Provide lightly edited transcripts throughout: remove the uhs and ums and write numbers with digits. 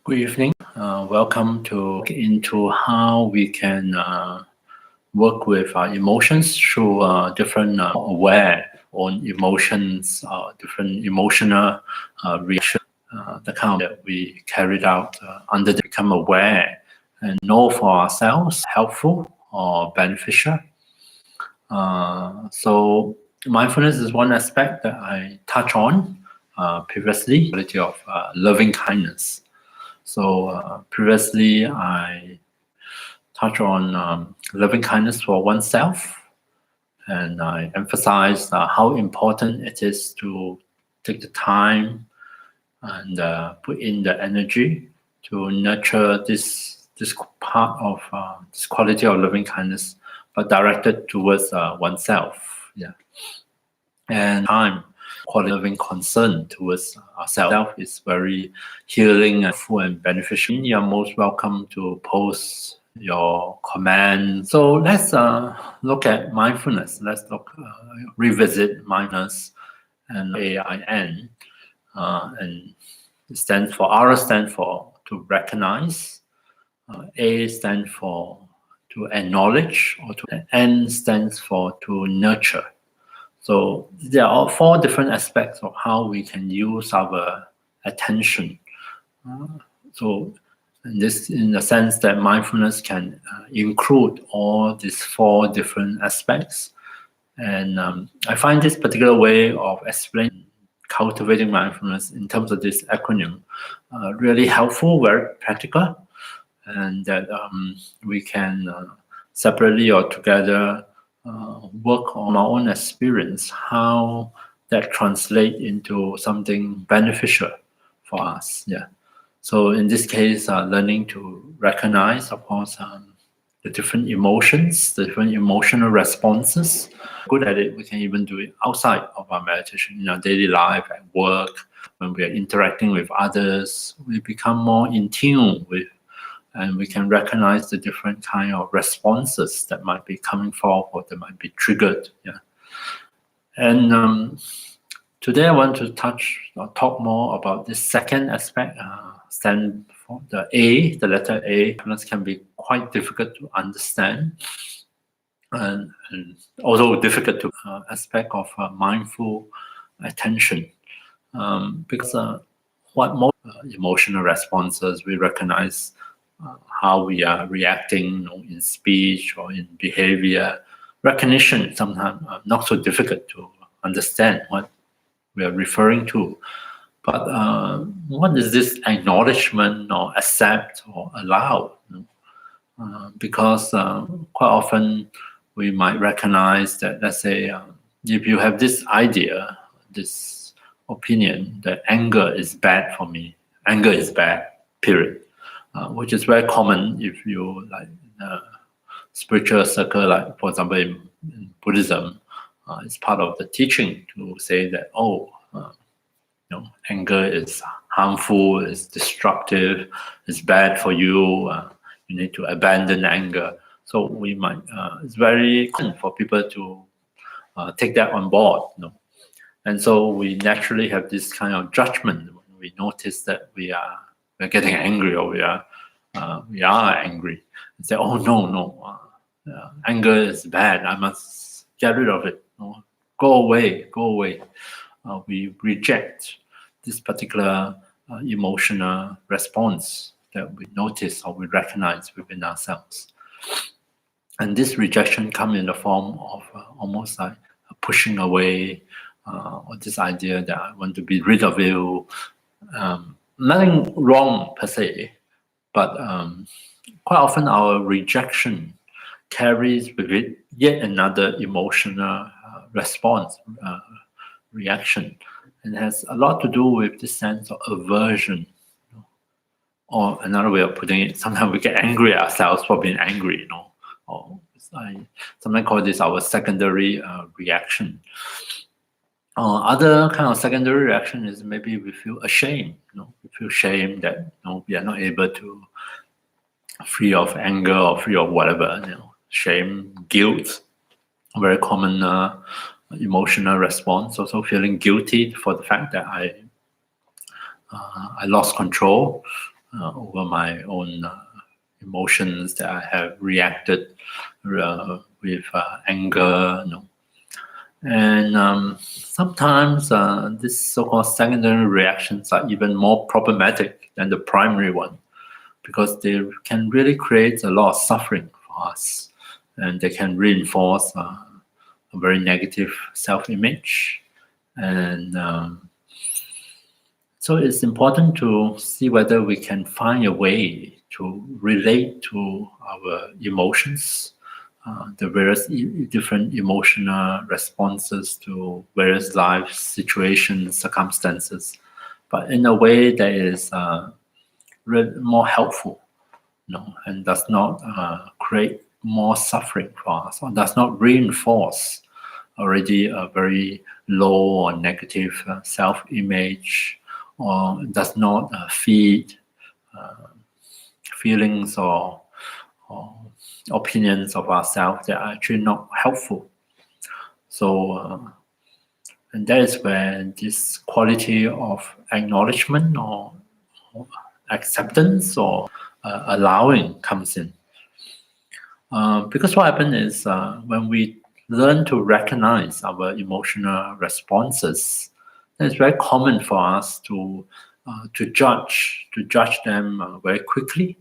Good evening. Welcome to look into how we can work with our emotions through different aware on emotions, different emotional reaction. The kind that we carried out under the become aware and know for ourselves helpful or beneficial. So mindfulness is one aspect that I touch on previously, quality of loving kindness. So previously, I touched on loving kindness for oneself, and I emphasized how important it is to take the time and put in the energy to nurture this part of this quality of loving kindness, but directed towards oneself. Yeah, and time. Quality loving concern towards ourselves is very healing and full and beneficial. You're most welcome to post your comments. So let's look at mindfulness. Let's revisit mindfulness and AIN. And it stands for R stands for to recognize, A stands for to acknowledge, or to N stands for to nurture. So there are four different aspects of how we can use our attention. So in the sense that mindfulness can include all these four different aspects. And I find this particular way of explaining cultivating mindfulness in terms of this acronym really helpful, very practical, and that we can separately or together work on our own experience, how that translate into something beneficial for us. Yeah. So in this case, learning to recognize, of course, the different emotions, the different emotional responses. Good at it, we can even do it outside of our meditation, in our daily life, at work, when we are interacting with others. We become more in tune with, and we can recognize the different kind of responses that might be coming forth or that might be triggered. Yeah. And today I want to talk more about this second aspect. Stand for the A, the letter A. Mindfulness can be quite difficult to understand, and also difficult to aspect of mindful attention, because what most emotional responses we recognize. How we are reacting in speech or in behavior. Recognition sometimes not so difficult to understand what we are referring to. But what is this acknowledgement or accept or allow? Because quite often we might recognize that, let's say, if you have this idea, this opinion that anger is bad for me, anger is bad, period. Which is very common if you like spiritual circle, like for example in Buddhism, it's part of the teaching to say that anger is harmful, is destructive, is bad for you. You need to abandon anger. So we might it's very common for people to take that on board. And so we naturally have this kind of judgment when we notice that we're getting angry, or we are angry, and say, "Oh no, anger is bad. I must get rid of it. Go away." We reject this particular emotional response that we notice or we recognize within ourselves, and this rejection comes in the form of almost like pushing away, or this idea that I want to be rid of you. Nothing wrong per se, but quite often our rejection carries with it yet another emotional response, reaction, and has a lot to do with this sense of aversion. Or another way of putting it, sometimes we get angry at ourselves for being angry, or I sometimes call this our secondary reaction. Other kind of secondary reaction is maybe we feel ashamed. We feel shame that we are not able to free of anger or free of whatever. Shame, guilt, a very common emotional response. Also feeling guilty for the fact that I lost control, over my own emotions that I have reacted with anger. And sometimes these so-called secondary reactions are even more problematic than the primary one, because they can really create a lot of suffering for us, and they can reinforce a very negative self-image. And so it's important to see whether we can find a way to relate to our emotions, the various different emotional responses to various life situations, circumstances, but in a way that is more helpful, and does not create more suffering for us, or does not reinforce already a very low or negative self-image, or does not feed feelings or opinions of ourselves that are actually not helpful. So, and that is where this quality of acknowledgement or acceptance or allowing comes in. Because what happens is when we learn to recognize our emotional responses, then it's very common for us to judge them very quickly,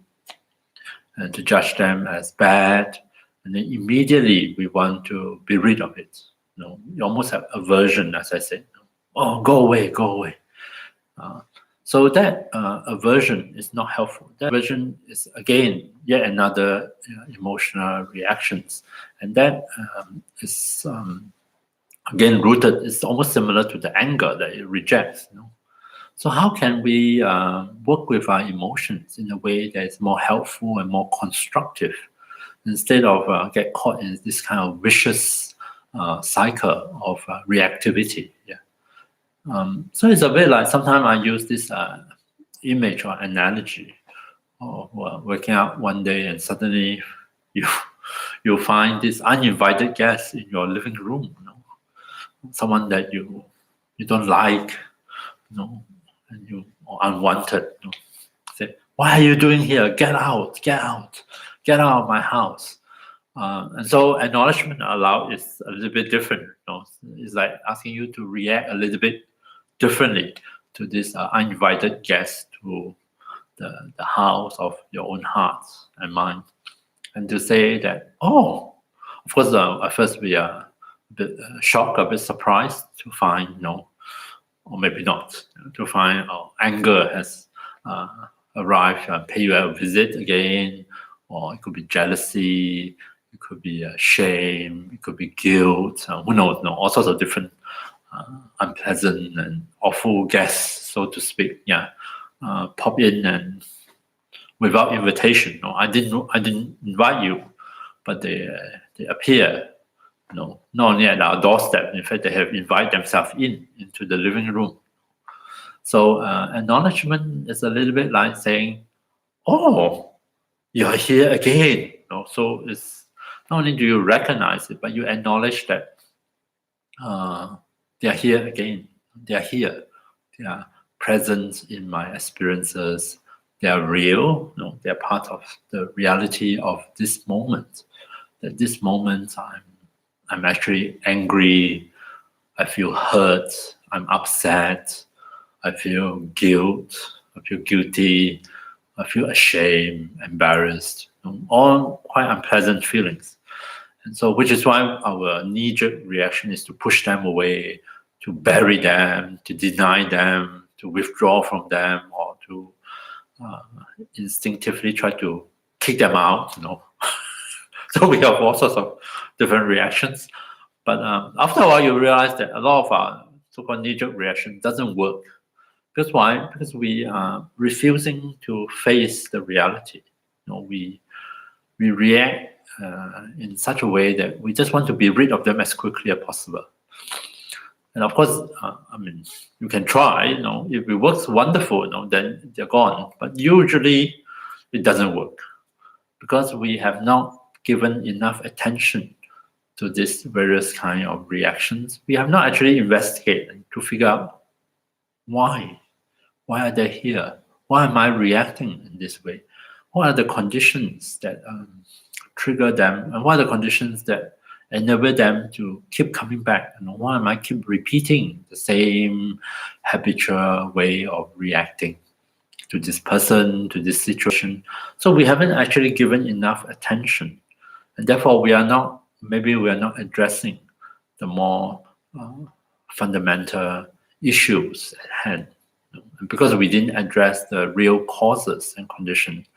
and to judge them as bad, and then immediately we want to be rid of it. You almost have aversion, as I said. Oh, go away, go away. So that aversion is not helpful. That aversion is, again, yet another emotional reactions. And that is, again, rooted, it's almost similar to the anger that it rejects. So how can we work with our emotions in a way that is more helpful and more constructive, instead of get caught in this kind of vicious cycle of reactivity? Yeah. So it's a bit like, sometimes I use this image or analogy of waking up one day and suddenly you find this uninvited guest in your living room, someone that you don't like, and you are unwanted. Say, why are you doing here? Get out, get out, get out of my house. And so acknowledgement allowed is a little bit different. It's like asking you to react a little bit differently to this uninvited guest to the house of your own heart and mind, and to say that, oh, of course, at first we are a bit shocked, a bit surprised to find, or maybe not, to find anger has arrived and pay you a visit again, or it could be jealousy, it could be shame, it could be guilt, who knows, all sorts of different unpleasant and awful guests, so to speak, pop in and without invitation. I didn't invite you, but they appear. Not only at our doorstep. In fact, they have invited themselves into the living room. So acknowledgement is a little bit like saying, "Oh, you're here again." So it's not only do you recognize it, but you acknowledge that they are here again. They are here. They are present in my experiences. They are real. They are part of the reality of this moment. That this moment I'm actually angry. I feel hurt. I'm upset. I feel guilt. I feel guilty. I feel ashamed, embarrassed. All quite unpleasant feelings. And so, which is why our knee-jerk reaction is to push them away, to bury them, to deny them, to withdraw from them, or to instinctively try to kick them out. So we have all sorts of different reactions. But after a while, you realize that a lot of our so-called knee-jerk reaction doesn't work. Because why? Because we are refusing to face the reality. We react in such a way that we just want to be rid of them as quickly as possible. And of course, you can try. If it works, wonderful. Then they're gone. But usually, it doesn't work, because we have not given enough attention to these various kind of reactions. We have not actually investigated to figure out why are they here? Why am I reacting in this way? What are the conditions that trigger them, and what are the conditions that enable them to keep coming back? Why am I keep repeating the same habitual way of reacting to this person, to this situation? So we haven't actually given enough attention, and therefore we are not addressing the more fundamental issues at hand. And because we didn't address the real causes and conditions,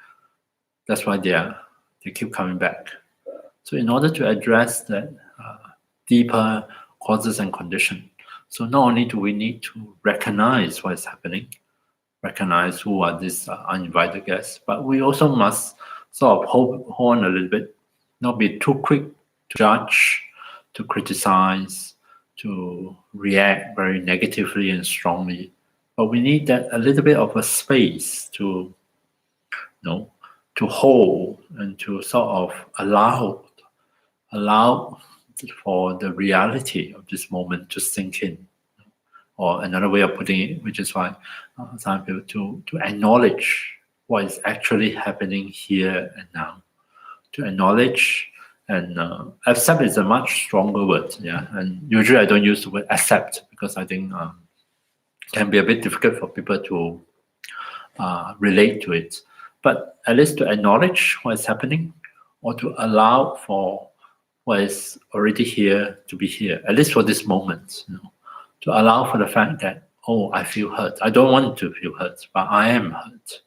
that's why they keep coming back. So in order to address that deeper causes and conditions, so not only do we need to recognize what is happening, recognize who are these uninvited guests, but we also must sort of hold on a little bit, not be too quick to judge, to criticize, to react very negatively and strongly. But we need that a little bit of a space to, to hold and to sort of allow for the reality of this moment to sink in. Or another way of putting it, which is why some people to acknowledge what is actually happening here and now. To acknowledge and accept is a much stronger word, yeah. And usually I don't use the word accept because I think it can be a bit difficult for people to relate to it. But at least to acknowledge what is happening, or to allow for what is already here to be here, at least for this moment. To allow for the fact that, oh, I feel hurt. I don't want to feel hurt, but I am hurt.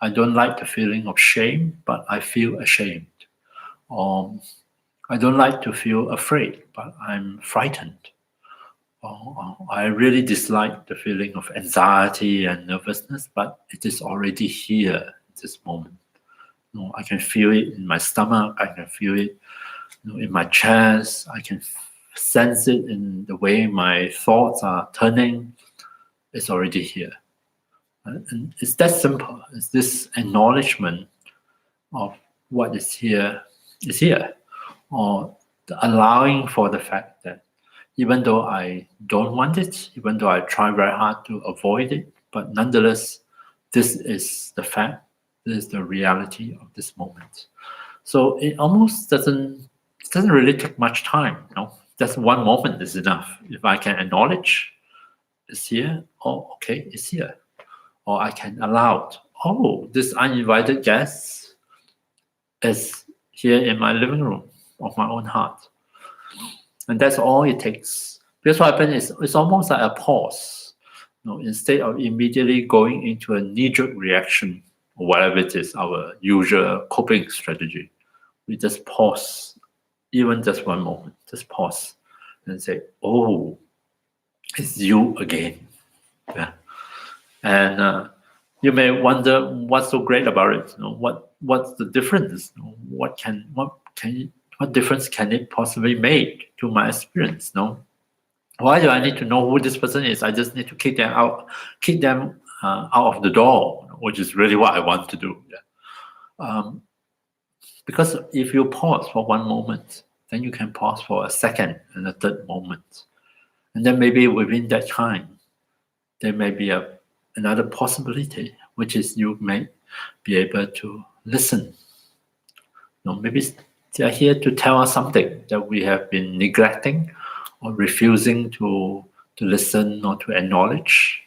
I don't like the feeling of shame, but I feel ashamed. I don't like to feel afraid, but I'm frightened. I really dislike the feeling of anxiety and nervousness, but it is already here at this moment. I can feel it in my stomach. I can feel it in my chest. I can sense it in the way my thoughts are turning. It's already here. And it's that simple. It's this acknowledgement of what is here, or the allowing for the fact that even though I don't want it, even though I try very hard to avoid it, but nonetheless, this is the fact, this is the reality of this moment. So it almost doesn't really take much time. Just one moment is enough. If I can acknowledge it's here, oh, okay, it's here. Or I can allow it. Oh, this uninvited guest is here in my living room of my own heart. And that's all it takes. Because what happens is it's almost like a pause. Instead of immediately going into a knee-jerk reaction, or whatever it is, our usual coping strategy, we just pause, even just one moment, just pause and say, oh, it's you again. Yeah. And you may wonder what's so great about it. What's the difference? What difference can it possibly make to my experience? Why do I need to know who this person is? I just need to kick them out of the door, which is really what I want to do. Yeah. Because if you pause for one moment, then you can pause for a second and a third moment, and then maybe within that time, there may be another possibility, which is you may be able to listen. Maybe they are here to tell us something that we have been neglecting or refusing to listen or to acknowledge.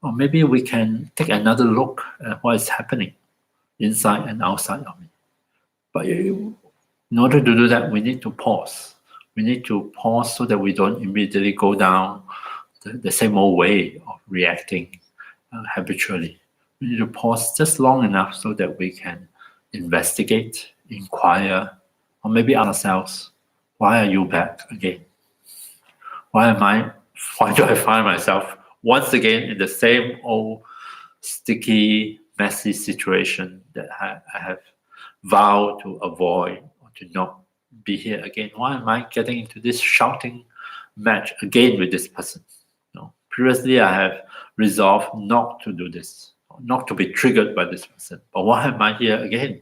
Or maybe we can take another look at what is happening inside and outside of me. But in order to do that, we need to pause. We need to pause so that we don't immediately go down the same old way of reacting habitually. We need to pause just long enough so that we can investigate, inquire, or maybe ask ourselves, why are you back again? Why do I find myself once again in the same old sticky, messy situation that I have vowed to avoid or to not be here again? Why am I getting into this shouting match again with this person? Previously, I have resolved not to do this, not to be triggered by this person. But why am I here again,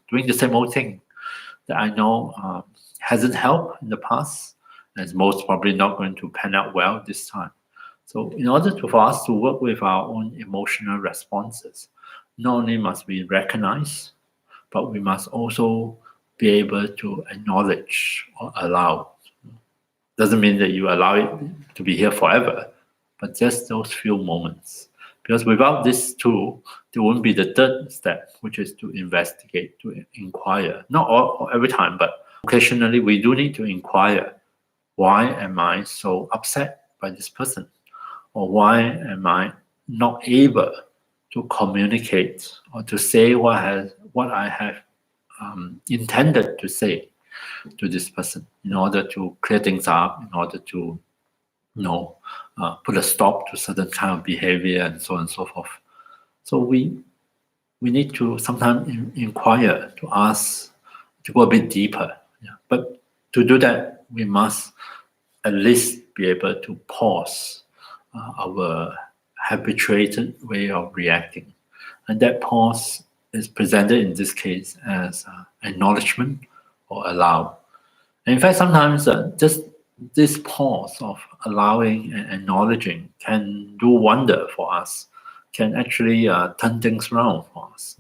doing the same old thing that I know hasn't helped in the past, and is most probably not going to pan out well this time? So in order for us to work with our own emotional responses, not only must we recognize, but we must also be able to acknowledge or allow. Doesn't mean that you allow it to be here forever, but just those few moments. Because without this tool, there won't be the third step, which is to investigate, to inquire. Not every time, but occasionally we do need to inquire. Why am I so upset by this person? Or why am I not able to communicate or to say what I have intended to say to this person in order to clear things up, in order to put a stop to certain kind of behavior and so on and so forth. So we need to sometimes inquire, to ask, to go a bit deeper. Yeah. But to do that, we must at least be able to pause our habituated way of reacting. And that pause is presented in this case as acknowledgement or allow. And in fact, sometimes just this pause of allowing and acknowledging can do wonder for us, can actually turn things around for us.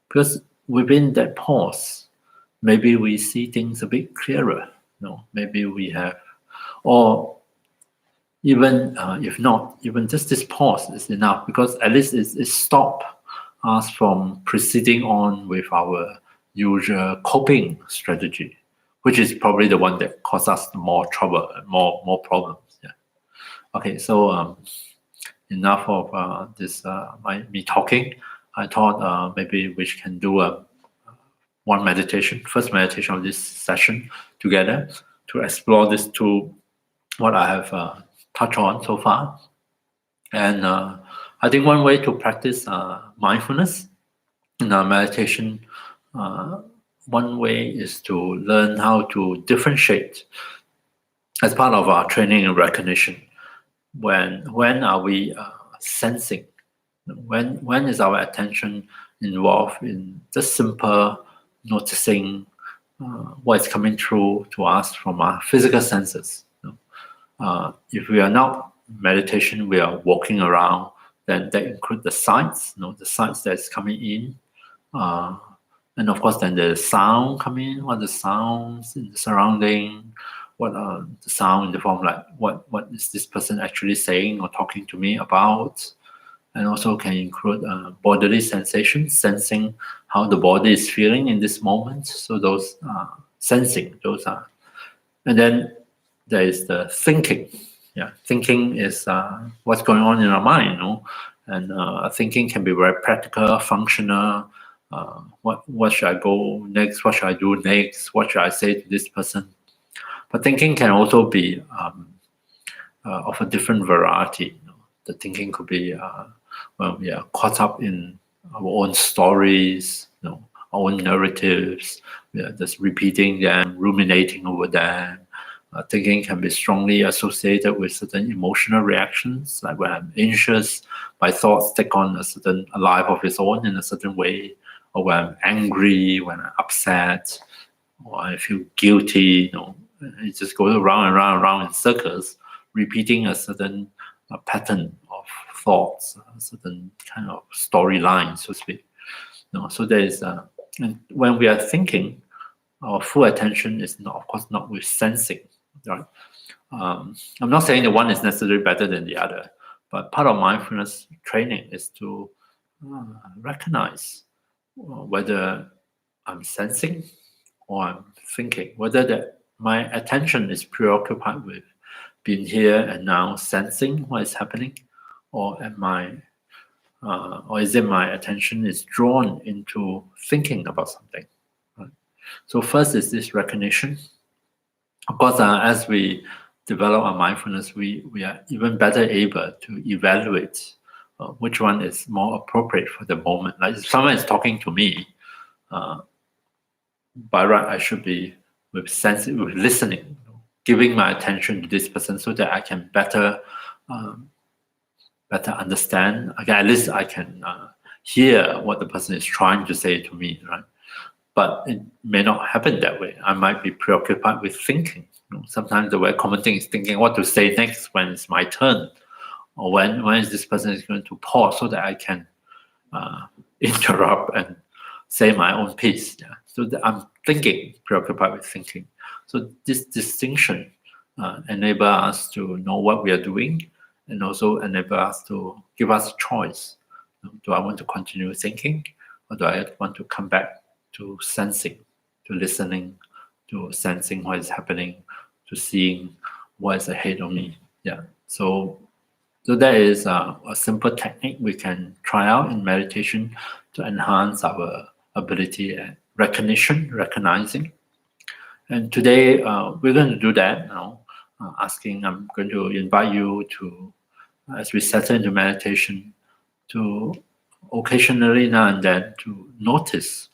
Because within that pause, maybe we see things a bit clearer. Maybe we have, or even if not, even just this pause is enough, because at least it stops us from proceeding on with our usual coping strategy, which is probably the one that causes us more trouble, more problems. Yeah. Okay, so enough of me talking. I thought maybe we can do one meditation, first meditation of this session together to explore this tool, what I have touched on so far. And I think one way to practice mindfulness in our meditation, one way is to learn how to differentiate as part of our training and recognition. When are we sensing? When is our attention involved in just simple noticing what is coming through to us from our physical senses? If we are not meditation, we are walking around, then that includes the sights, the sights that's coming in. And of course, then the sound coming in, what the sounds in the surrounding, what the sound in the form like what is this person actually saying or talking to me about, and also can include bodily sensations, sensing how the body is feeling in this moment. So those sensing, those are, and then there is the thinking. Yeah, thinking is what's going on in our mind, and thinking can be very practical, functional. What should I go next? What should I do next? What should I say to this person? But thinking can also be of a different variety. The thinking could be when we are caught up in our own stories, our own narratives. We are just repeating them, ruminating over them. Thinking can be strongly associated with certain emotional reactions, like when I'm anxious, my thoughts take on a life of its own in a certain way, or when I'm angry, when I'm upset, or I feel guilty. It just goes around and round and round in circles, repeating a certain pattern of thoughts, a certain kind of storyline, so to speak. So there is, and when we are thinking, our full attention is not, of course, not with sensing. Right? I'm not saying that one is necessarily better than the other, but part of mindfulness training is to recognize whether I'm sensing or I'm thinking, whether that my attention is preoccupied with being here and now, sensing what is happening, or is it my attention is drawn into thinking about something. Right? So first is this recognition. Of course, as we develop our mindfulness, we are even better able to evaluate which one is more appropriate for the moment. Like if someone is talking to me, by right, I should be with listening, giving my attention to this person so that I can better understand. Okay, at least I can hear what the person is trying to say to me, right? But it may not happen that way. I might be preoccupied with thinking. Sometimes the very common thing is thinking what to say next when it's my turn, or when is this person is going to pause so that I can interrupt and say my own piece. Yeah. So I'm thinking, preoccupied with thinking. So this distinction enable us to know what we are doing, and also enable us to give us a choice. Do I want to continue thinking, or do I want to come back to sensing, to listening, to sensing what is happening, to seeing what is ahead of me? Yeah. So that is a simple technique we can try out in meditation to enhance our ability at recognizing. And today we're going to do that now. I'm going to invite you to, as we settle into meditation, to occasionally now and then to notice,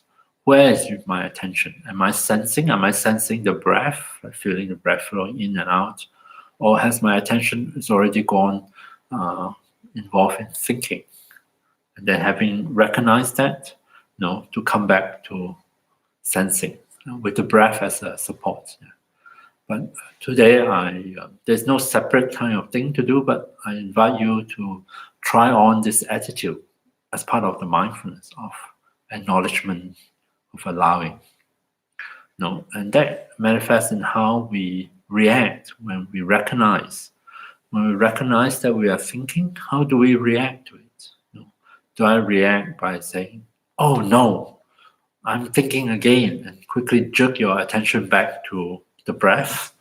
where is my attention? Am I sensing the breath, feeling the breath flowing in and out? Or has my attention is already gone involved in thinking? And then having recognized that, to come back to sensing, with the breath as a support. Yeah. But today, there's no separate kind of thing to do, but I invite you to try on this attitude as part of the mindfulness of acknowledgement, of allowing. And that manifests in how we react when we recognize. When we recognize that we are thinking, how do we react to it? Do I react by saying, "Oh no, I'm thinking again," and quickly jerk your attention back to the breath?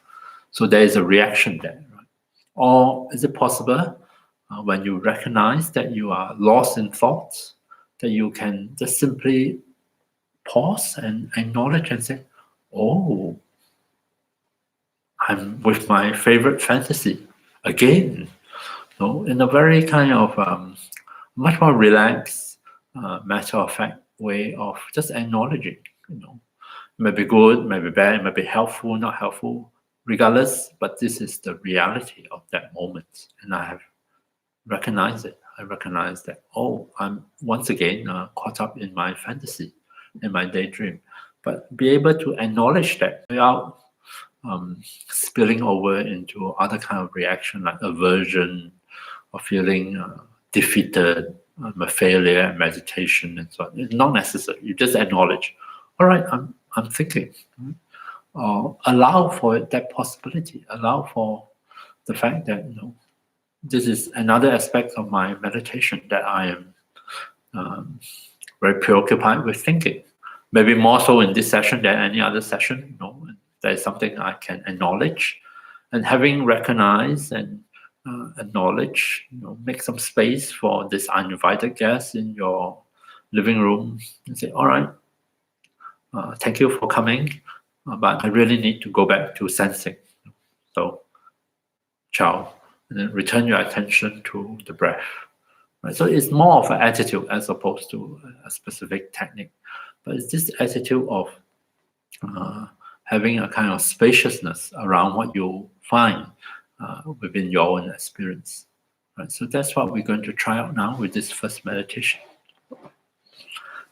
So there is a reaction there, right? Or is it possible when you recognize that you are lost in thoughts, that you can just simply pause and acknowledge and say, "Oh, I'm with my favorite fantasy again," in a very kind of much more relaxed, matter-of-fact way of just acknowledging. Maybe good, maybe bad, maybe helpful, not helpful, regardless. But this is the reality of that moment, and I have recognized it. I recognize that, oh, I'm once again caught up in my fantasy, in my daydream. But be able to acknowledge that without spilling over into other kind of reaction like aversion or feeling defeated, a failure at meditation and so on. It's not necessary. You just acknowledge, all right, I'm thinking. Allow for that possibility. Allow for the fact that this is another aspect of my meditation, that I am very preoccupied with thinking. Maybe more so in this session than any other session. That is something I can acknowledge, and having recognized and acknowledge, make some space for this uninvited guest in your living room, and say, all right, thank you for coming, but I really need to go back to sensing. So, ciao, and then return your attention to the breath. Right? So it's more of an attitude as opposed to a specific technique, but it's this attitude of having a kind of spaciousness around what you find within your own experience. Right? So that's what we're going to try out now with this first meditation.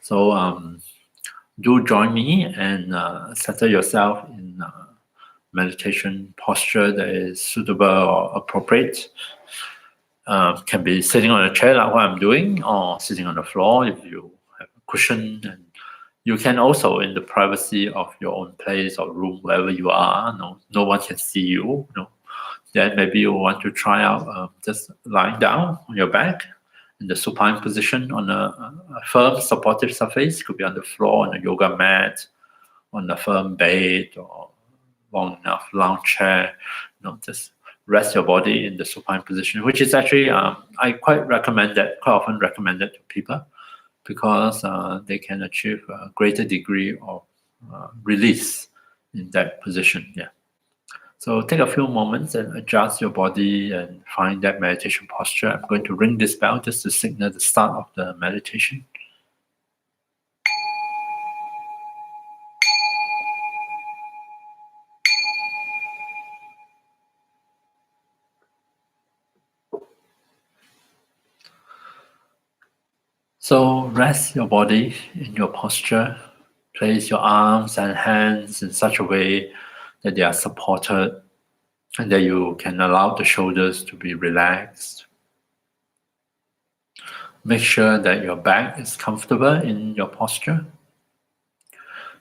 So do join me and settle yourself in meditation posture that is suitable or appropriate. Can be sitting on a chair like what I'm doing, or sitting on the floor if you have a cushion. And you can also, in the privacy of your own place or room, wherever you are, no one can see you. Then maybe you want to try out just lying down on your back in the supine position on a firm supportive surface. Could be on the floor, on a yoga mat, on a firm bed, or long enough lounge chair. Just rest your body in the supine position, which is actually I quite often recommend it to people, because they can achieve a greater degree of release in that position. Yeah. So take a few moments and adjust your body and find that meditation posture. I'm going to ring this bell just to signal the start of the meditation. So rest your body in your posture. Place your arms and hands in such a way that they are supported and that you can allow the shoulders to be relaxed. Make sure that your back is comfortable in your posture,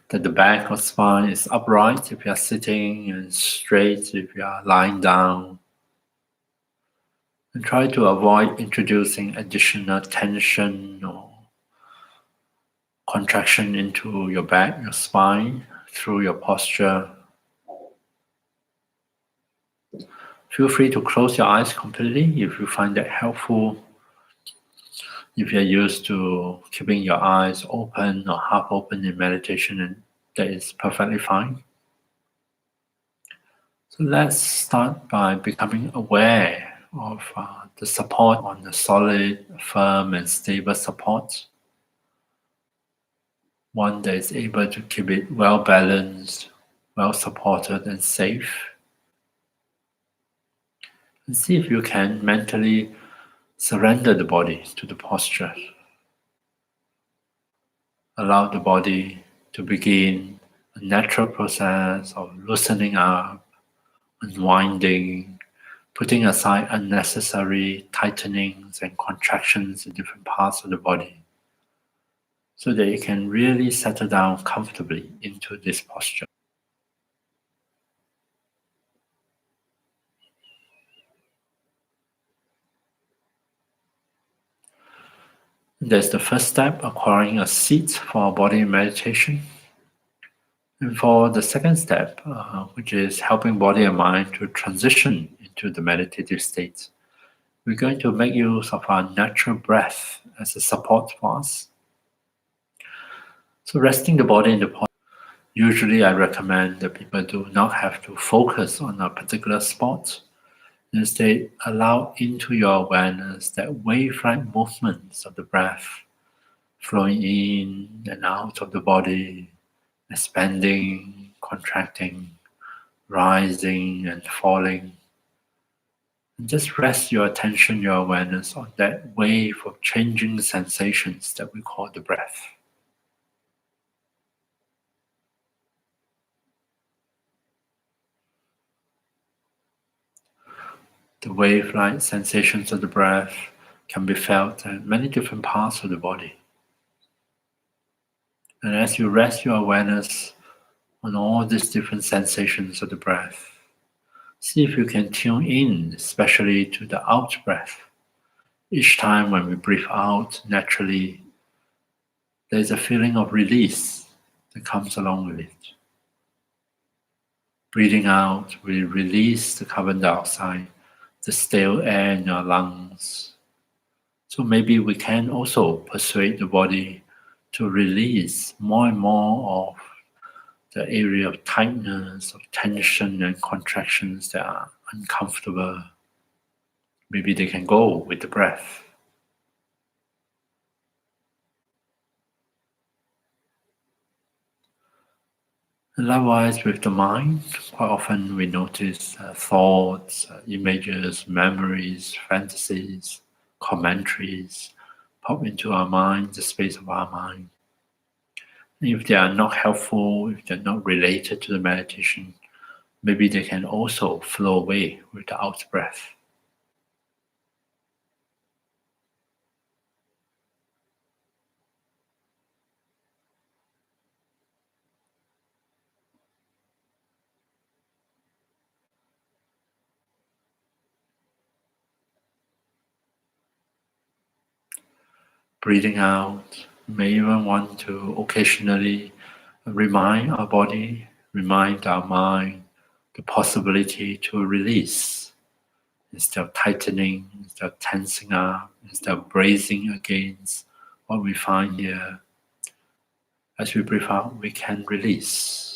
that the back or spine is upright if you are sitting and straight if you are lying down. And try to avoid introducing additional tension or contraction into your back, your spine, through your posture. Feel free to close your eyes completely if you find that helpful. If you're used to keeping your eyes open or half open in meditation, that is perfectly fine. So let's start by becoming aware of the support on the solid, firm, and stable support. One that is able to keep it well balanced, well supported, and safe. And see if you can mentally surrender the body to the posture. Allow the body to begin a natural process of loosening up, unwinding, putting aside unnecessary tightenings and contractions in different parts of the body, so that you can really settle down comfortably into this posture. That's the first step, acquiring a seat for body meditation. And for the second step, which is helping body and mind to transition into the meditative state, we're going to make use of our natural breath as a support for us. So resting the body in the posture, usually I recommend that people do not have to focus on a particular spot. Instead, allow into your awareness that wave-like movements of the breath flowing in and out of the body, expanding, contracting, rising and falling. And just rest your attention, your awareness on that wave of changing sensations that we call the breath. The wave-like sensations of the breath can be felt in many different parts of the body. And as you rest your awareness on all these different sensations of the breath, see if you can tune in, especially to the out breath. Each time when we breathe out naturally, there is a feeling of release that comes along with it. Breathing out, we release the carbon dioxide, the stale air in our lungs. So maybe we can also persuade the body to release more and more of the area of tightness, of tension and contractions that are uncomfortable. Maybe they can go with the breath. And likewise with the mind, quite often we notice thoughts, images, memories, fantasies, commentaries pop into our mind, the space of our mind. And if they are not helpful, if they're not related to the meditation, maybe they can also flow away with the out breath. Breathing out, we may even want to occasionally remind our body, remind our mind the possibility to release. Instead of tightening, instead of tensing up, instead of bracing against what we find here, as we breathe out, we can release.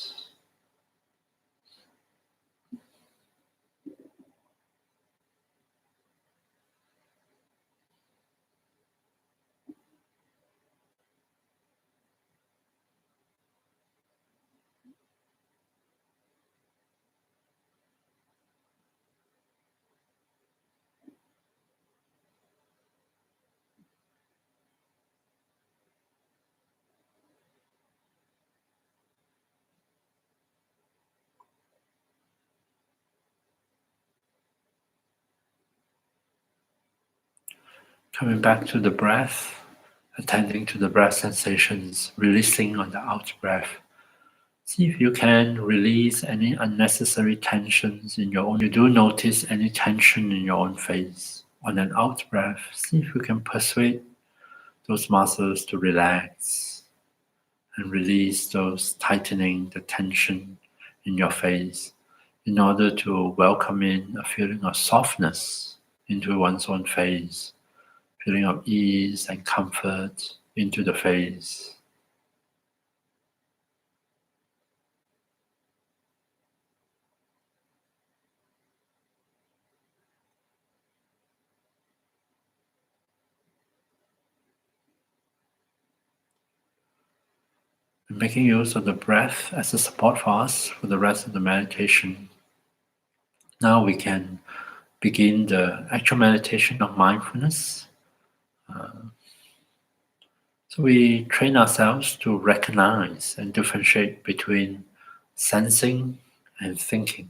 Coming back to the breath, attending to the breath sensations, releasing on the out breath. See if you can release any unnecessary tensions in your own. You do notice any tension in your own face. On an out breath, see if you can persuade those muscles to relax and release those tightening, the tension in your face in order to welcome in a feeling of softness into one's own face, feeling of ease and comfort into the face. Making use of the breath as a support for us for the rest of the meditation. Now we can begin the actual meditation of mindfulness. So we train ourselves to recognize and differentiate between sensing and thinking.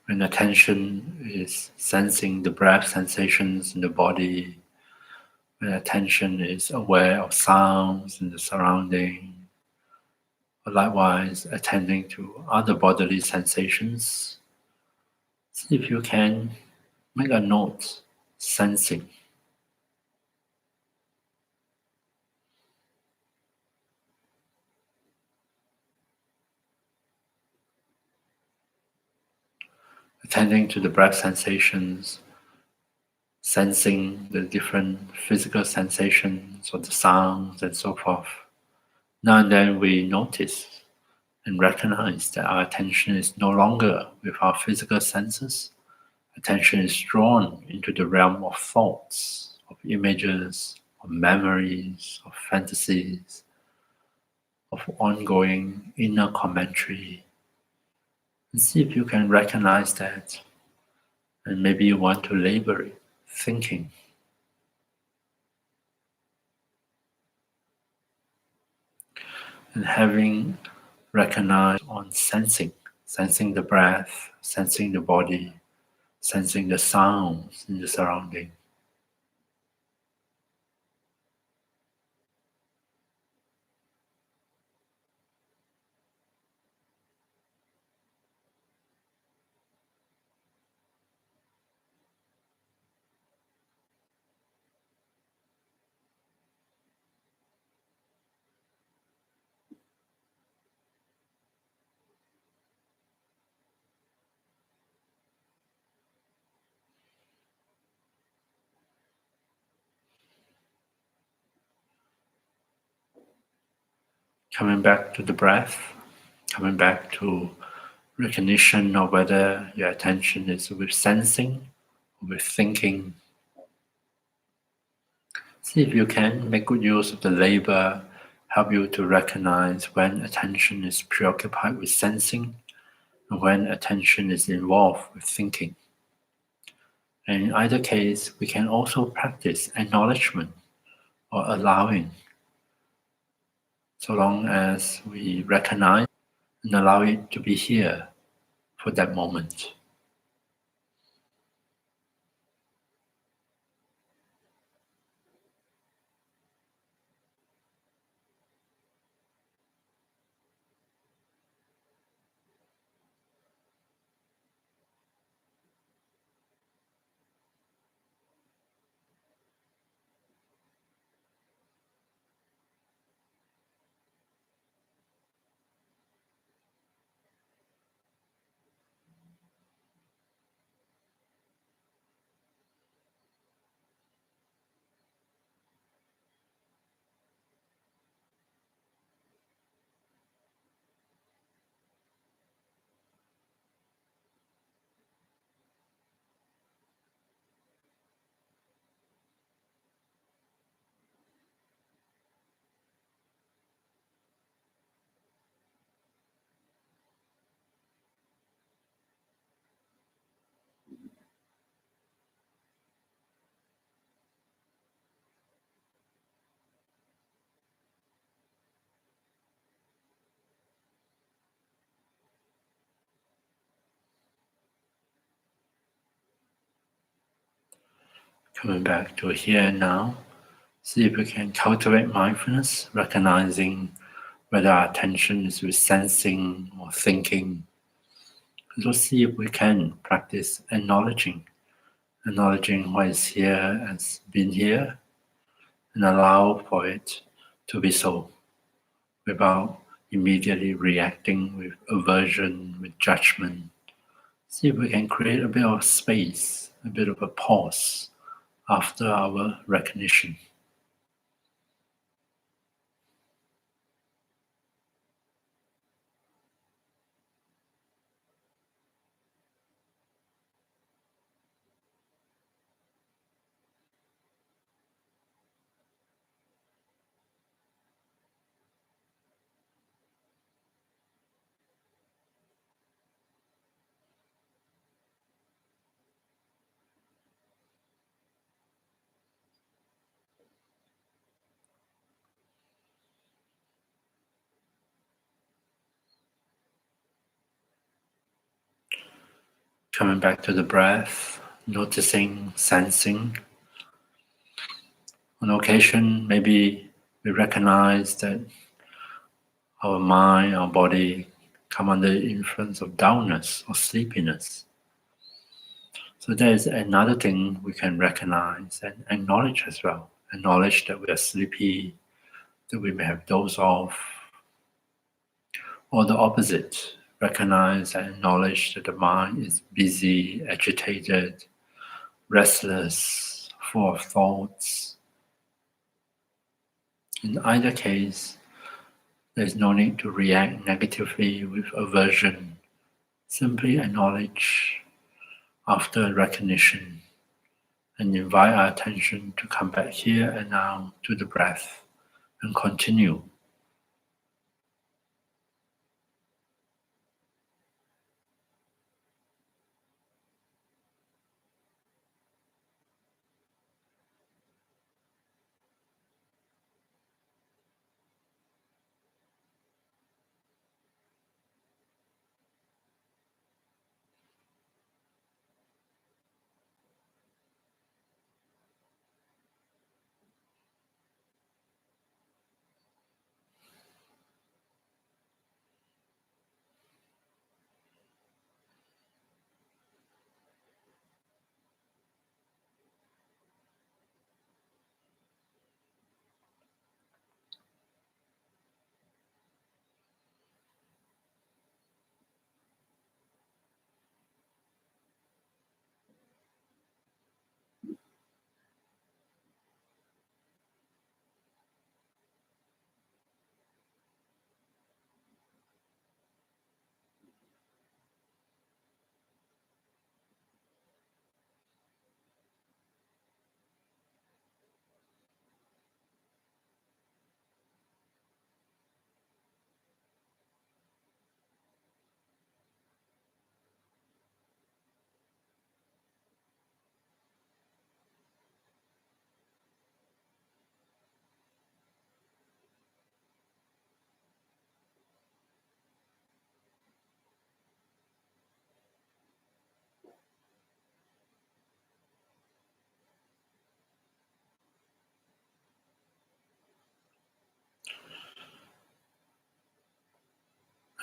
When attention is sensing the breath sensations in the body, when attention is aware of sounds in the surrounding, or likewise attending to other bodily sensations, see if you can make a note, sensing. Attending to the breath sensations, sensing the different physical sensations or the sounds and so forth. Now and then we notice and recognize that our attention is no longer with our physical senses. Attention is drawn into the realm of thoughts, of images, of memories, of fantasies, of ongoing inner commentary. And see if you can recognize that. And maybe you want to label it, thinking. And having recognized on sensing, sensing the breath, sensing the body, sensing the sounds in the surrounding. Coming back to the breath, coming back to recognition of whether your attention is with sensing or with thinking. See if you can make good use of the labor, help you to recognize when attention is preoccupied with sensing and when attention is involved with thinking. And in either case, we can also practice acknowledgement or allowing, so long as we recognize and allow it to be here for that moment. Coming back to here and now, see if we can cultivate mindfulness, recognizing whether our attention is with sensing or thinking. So see if we can practice acknowledging what is here has been here, and allow for it to be so, without immediately reacting with aversion, with judgment. See if we can create a bit of space, a bit of a pause after our recognition. Coming back to the breath, noticing, sensing. On occasion, maybe we recognize that our mind, our body come under the influence of dullness or sleepiness. So there is another thing we can recognize and acknowledge as well. Acknowledge that we are sleepy, that we may have dozed off, or the opposite. Recognize and acknowledge that the mind is busy, agitated, restless, full of thoughts. In either case, there is no need to react negatively with aversion. Simply acknowledge after recognition and invite our attention to come back here and now to the breath and continue.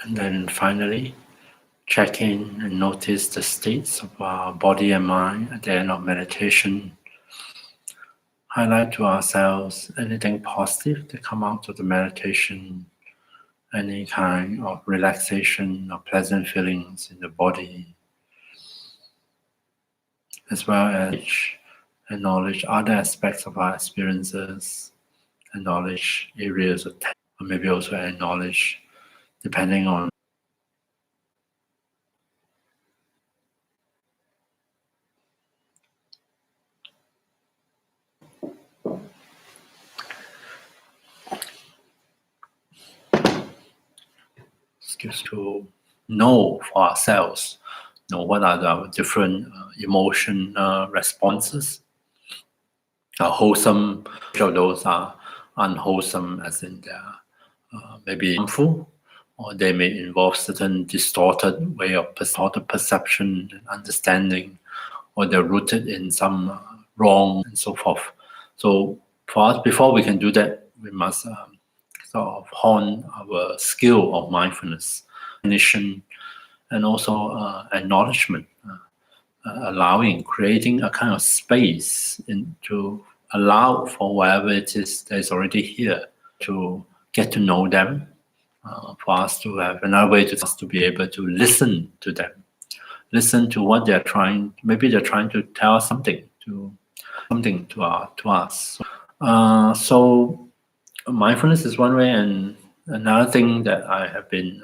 And then finally, check in and notice the states of our body and mind at the end of meditation. Highlight to ourselves anything positive that come out of the meditation, any kind of relaxation or pleasant feelings in the body, as well as acknowledge other aspects of our experiences, acknowledge areas of tension, or maybe also acknowledge, depending on skills to know for ourselves, know what are the different emotion responses. Wholesome, of those are unwholesome, as in they are maybe harmful, or they may involve certain distorted way of perception and understanding, or they're rooted in some wrong, and so forth. So for us, before we can do that, we must sort of hone our skill of mindfulness, recognition, and also acknowledgement, allowing, creating a kind of space to allow for whatever it is that is already here, to get to know them, for us to have another way to be able to listen to them, listen to what they're trying. Maybe they're trying to tell us something to us. So mindfulness is one way, and another thing that I have been.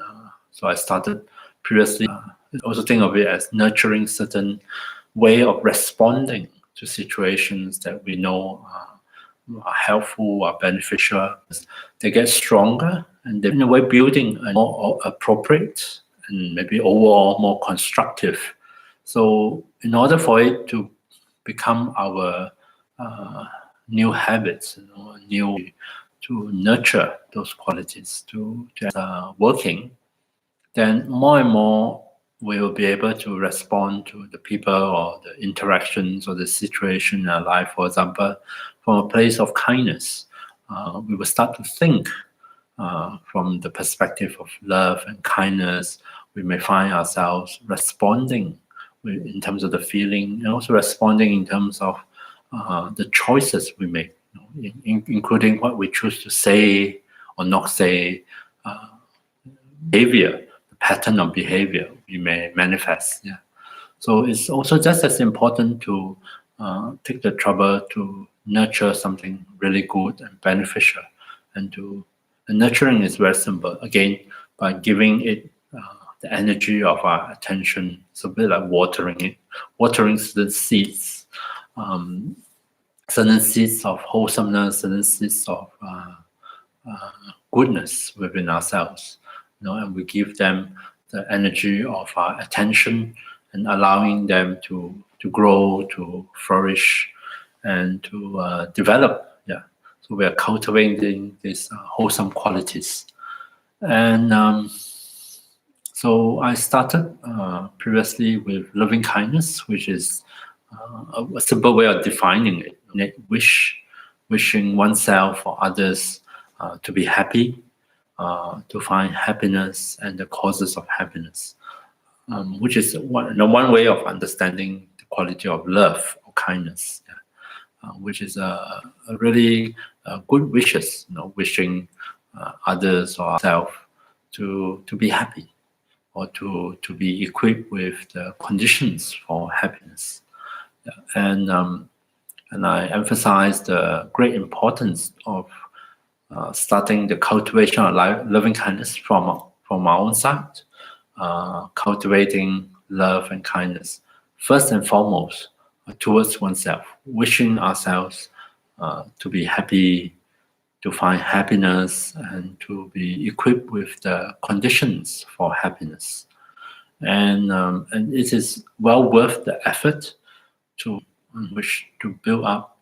So I started previously. Also think of it as nurturing certain way of responding to situations that we know are helpful, are beneficial. They get stronger, and they're in a way building a more appropriate and maybe overall more constructive. So in order for it to become our new habits, to nurture those qualities, to working, then more and more we will be able to respond to the people or the interactions or the situation in our life, for example, from a place of kindness. We will start to think from the perspective of love and kindness. We may find ourselves responding in terms of the feeling, and also responding in terms of the choices we make, including what we choose to say or not say, behavior, the pattern of behavior we may manifest. Yeah. So it's also just as important to take the trouble to nurture something really good and beneficial, and nurturing is very simple. Again, by giving it the energy of our attention. It's a bit like watering certain seeds, certain seeds of wholesomeness, certain seeds of goodness within ourselves, and we give them the energy of our attention and allowing them to grow, to flourish, and to develop. Yeah. So we are cultivating these wholesome qualities. And so I started previously with loving kindness, which is a simple way of defining it. Wishing oneself or others to be happy, to find happiness and the causes of happiness, which is one way of understanding the quality of love or kindness, which is a really good wishes, wishing others or ourselves to be happy, or to be equipped with the conditions for happiness. And I emphasize the great importance of starting the cultivation of loving kindness from our own side, cultivating love and kindness first and foremost towards oneself, wishing ourselves to be happy, to find happiness, and to be equipped with the conditions for happiness. And it is well worth the effort to wish to build up,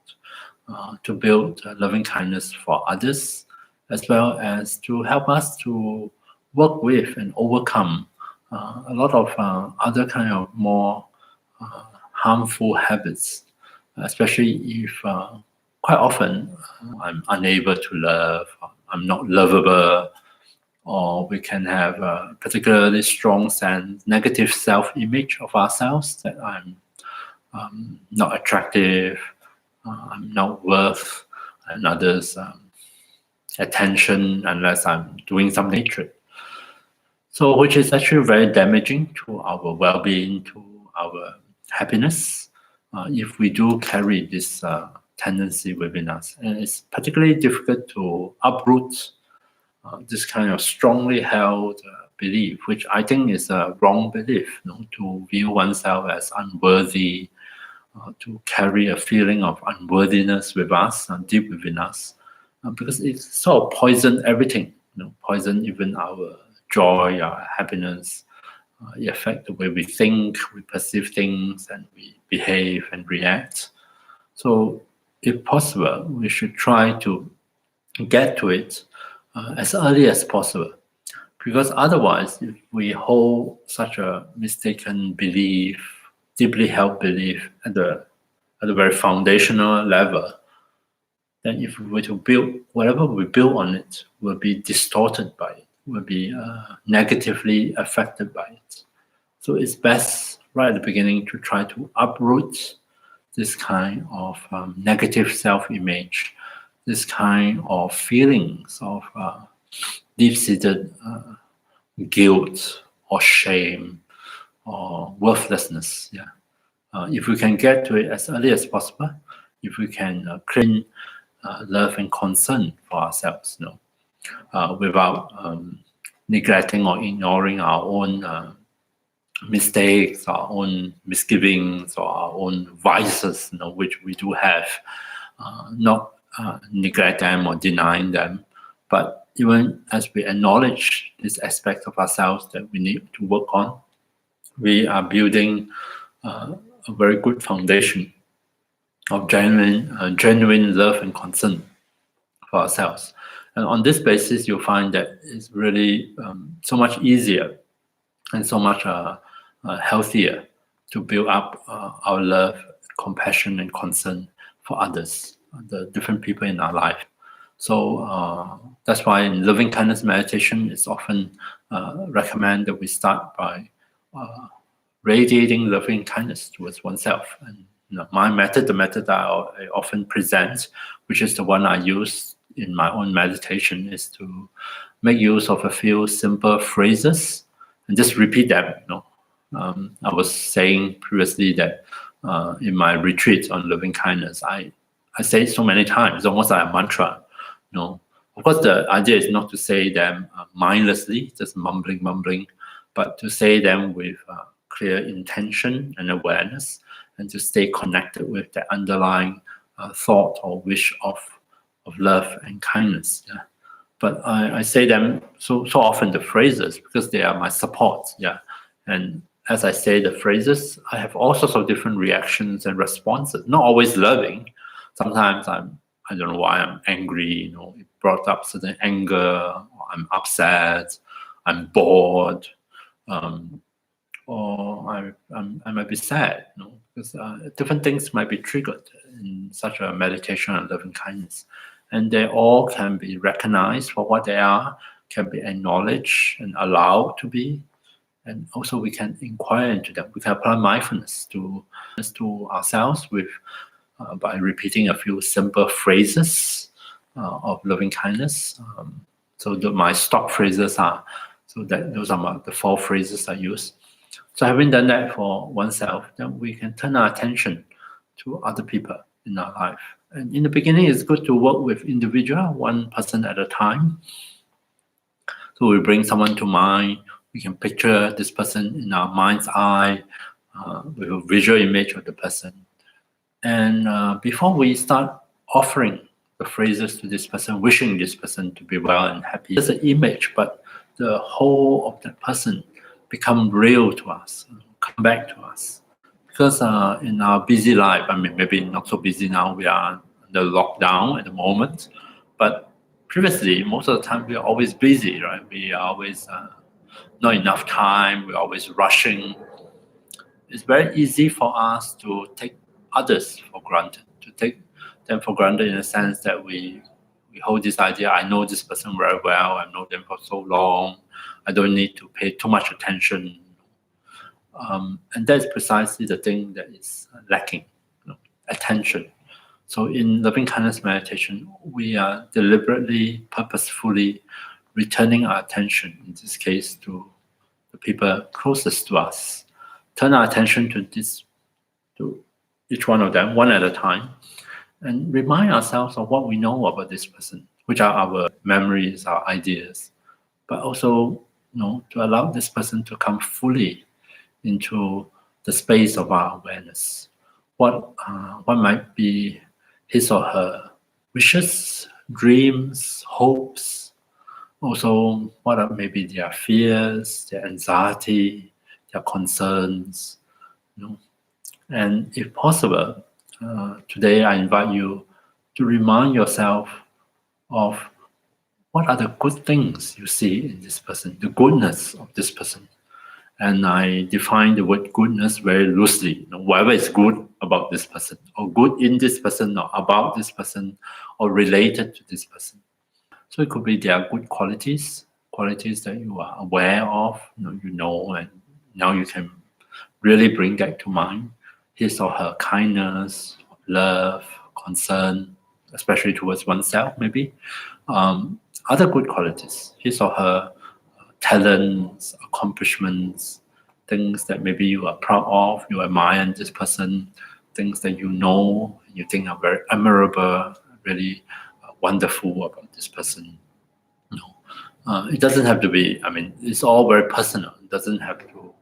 to build loving kindness for others, as well as to help us to work with and overcome a lot of other kind of more harmful habits, especially if quite often I'm unable to love, I'm not lovable, or we can have a particularly strong and negative self-image of ourselves, that I'm not attractive, I'm not worth another's attention unless I'm doing something hatred. So, which is actually very damaging to our well-being, to our happiness, if we do carry this tendency within us. And it's particularly difficult to uproot this kind of strongly held belief, which I think is a wrong belief, to view oneself as unworthy, to carry a feeling of unworthiness with us, deep within us, because it sort of poison everything, poison even our joy, our happiness. It affects the way we think, we perceive things, and we behave and react. So, if possible, we should try to get to it as early as possible, because otherwise, if we hold such a mistaken belief, deeply held belief at the at a very foundational level, then if we were to build, whatever we build on it will be distorted by it, will be negatively affected by it. So it's best right at the beginning to try to uproot this kind of negative self-image, this kind of feelings of deep-seated guilt or shame or worthlessness. Yeah, if we can get to it as early as possible, if we can create love and concern for ourselves, without neglecting or ignoring our own mistakes, our own misgivings, or our own vices, which we do have, not neglect them or denying them, but even as we acknowledge this aspect of ourselves that we need to work on, we are building a very good foundation of genuine love and concern for ourselves. And on this basis, you'll find that it's really so much easier and so much healthier to build up our love, compassion, and concern for others, the different people in our life. So that's why in loving kindness meditation, it's often recommended that we start by radiating loving kindness towards oneself. And my method, the method that I often present, which is the one I use in my own meditation, is to make use of a few simple phrases and just repeat them. I was saying previously that in my retreat on loving kindness, I say it so many times, it's almost like a mantra. Of course, the idea is not to say them mindlessly, just mumbling, but to say them with clear intention and awareness, and to stay connected with the underlying thought or wish of love and kindness. Yeah. But I say them so often, the phrases, because they are my support. Yeah. And as I say the phrases, I have all sorts of different reactions and responses. Not always loving. Sometimes I don't know why I'm angry. It brought up certain anger. Or I'm upset. I'm bored. Or I might be sad. Because different things might be triggered in such a meditation on loving kindness. And they all can be recognized for what they are, can be acknowledged and allowed to be. And also we can inquire into them. We can apply mindfulness to ourselves by repeating a few simple phrases of loving kindness. So my stock phrases are, those are the 4 phrases I use. So having done that for oneself, then we can turn our attention to other people in our life. And in the beginning, it's good to work with individual, one person at a time. So we bring someone to mind. We can picture this person in our mind's eye with a visual image of the person. And before we start offering the phrases to this person, wishing this person to be well and happy, there's an image, but the whole of that person become real to us, come back to us. Because in our busy life, maybe not so busy now, we are under lockdown at the moment, but previously, most of the time, we are always busy, right? We are always not enough time, we're always rushing. It's very easy for us to take others for granted, to take them for granted in the sense that we hold this idea, I know this person very well, I know them for so long, I don't need to pay too much attention. And that's precisely the thing that is lacking, attention. So in loving kindness meditation, we are deliberately, purposefully returning our attention, in this case, to the people closest to us. Turn our attention to each one of them, one at a time, and remind ourselves of what we know about this person, which are our memories, our ideas, but also, to allow this person to come fully into the space of our awareness. What might be his or her wishes, dreams, hopes, also what are maybe their fears, their anxiety, their concerns, And if possible, today I invite you to remind yourself of what are the good things you see in this person, the goodness of this person, And I define the word goodness very loosely. Whatever is good about this person, or good in this person, or about this person, or related to this person. So it could be their good qualities that you are aware of, and now you can really bring that to mind. His or her kindness, love, concern, especially towards oneself, maybe. Other good qualities, his or her talents, accomplishments, things that maybe you are proud of, you admire in this person, things that you think are very admirable, really wonderful about this person. It doesn't have to be. I mean, it's all very personal. It doesn't have to.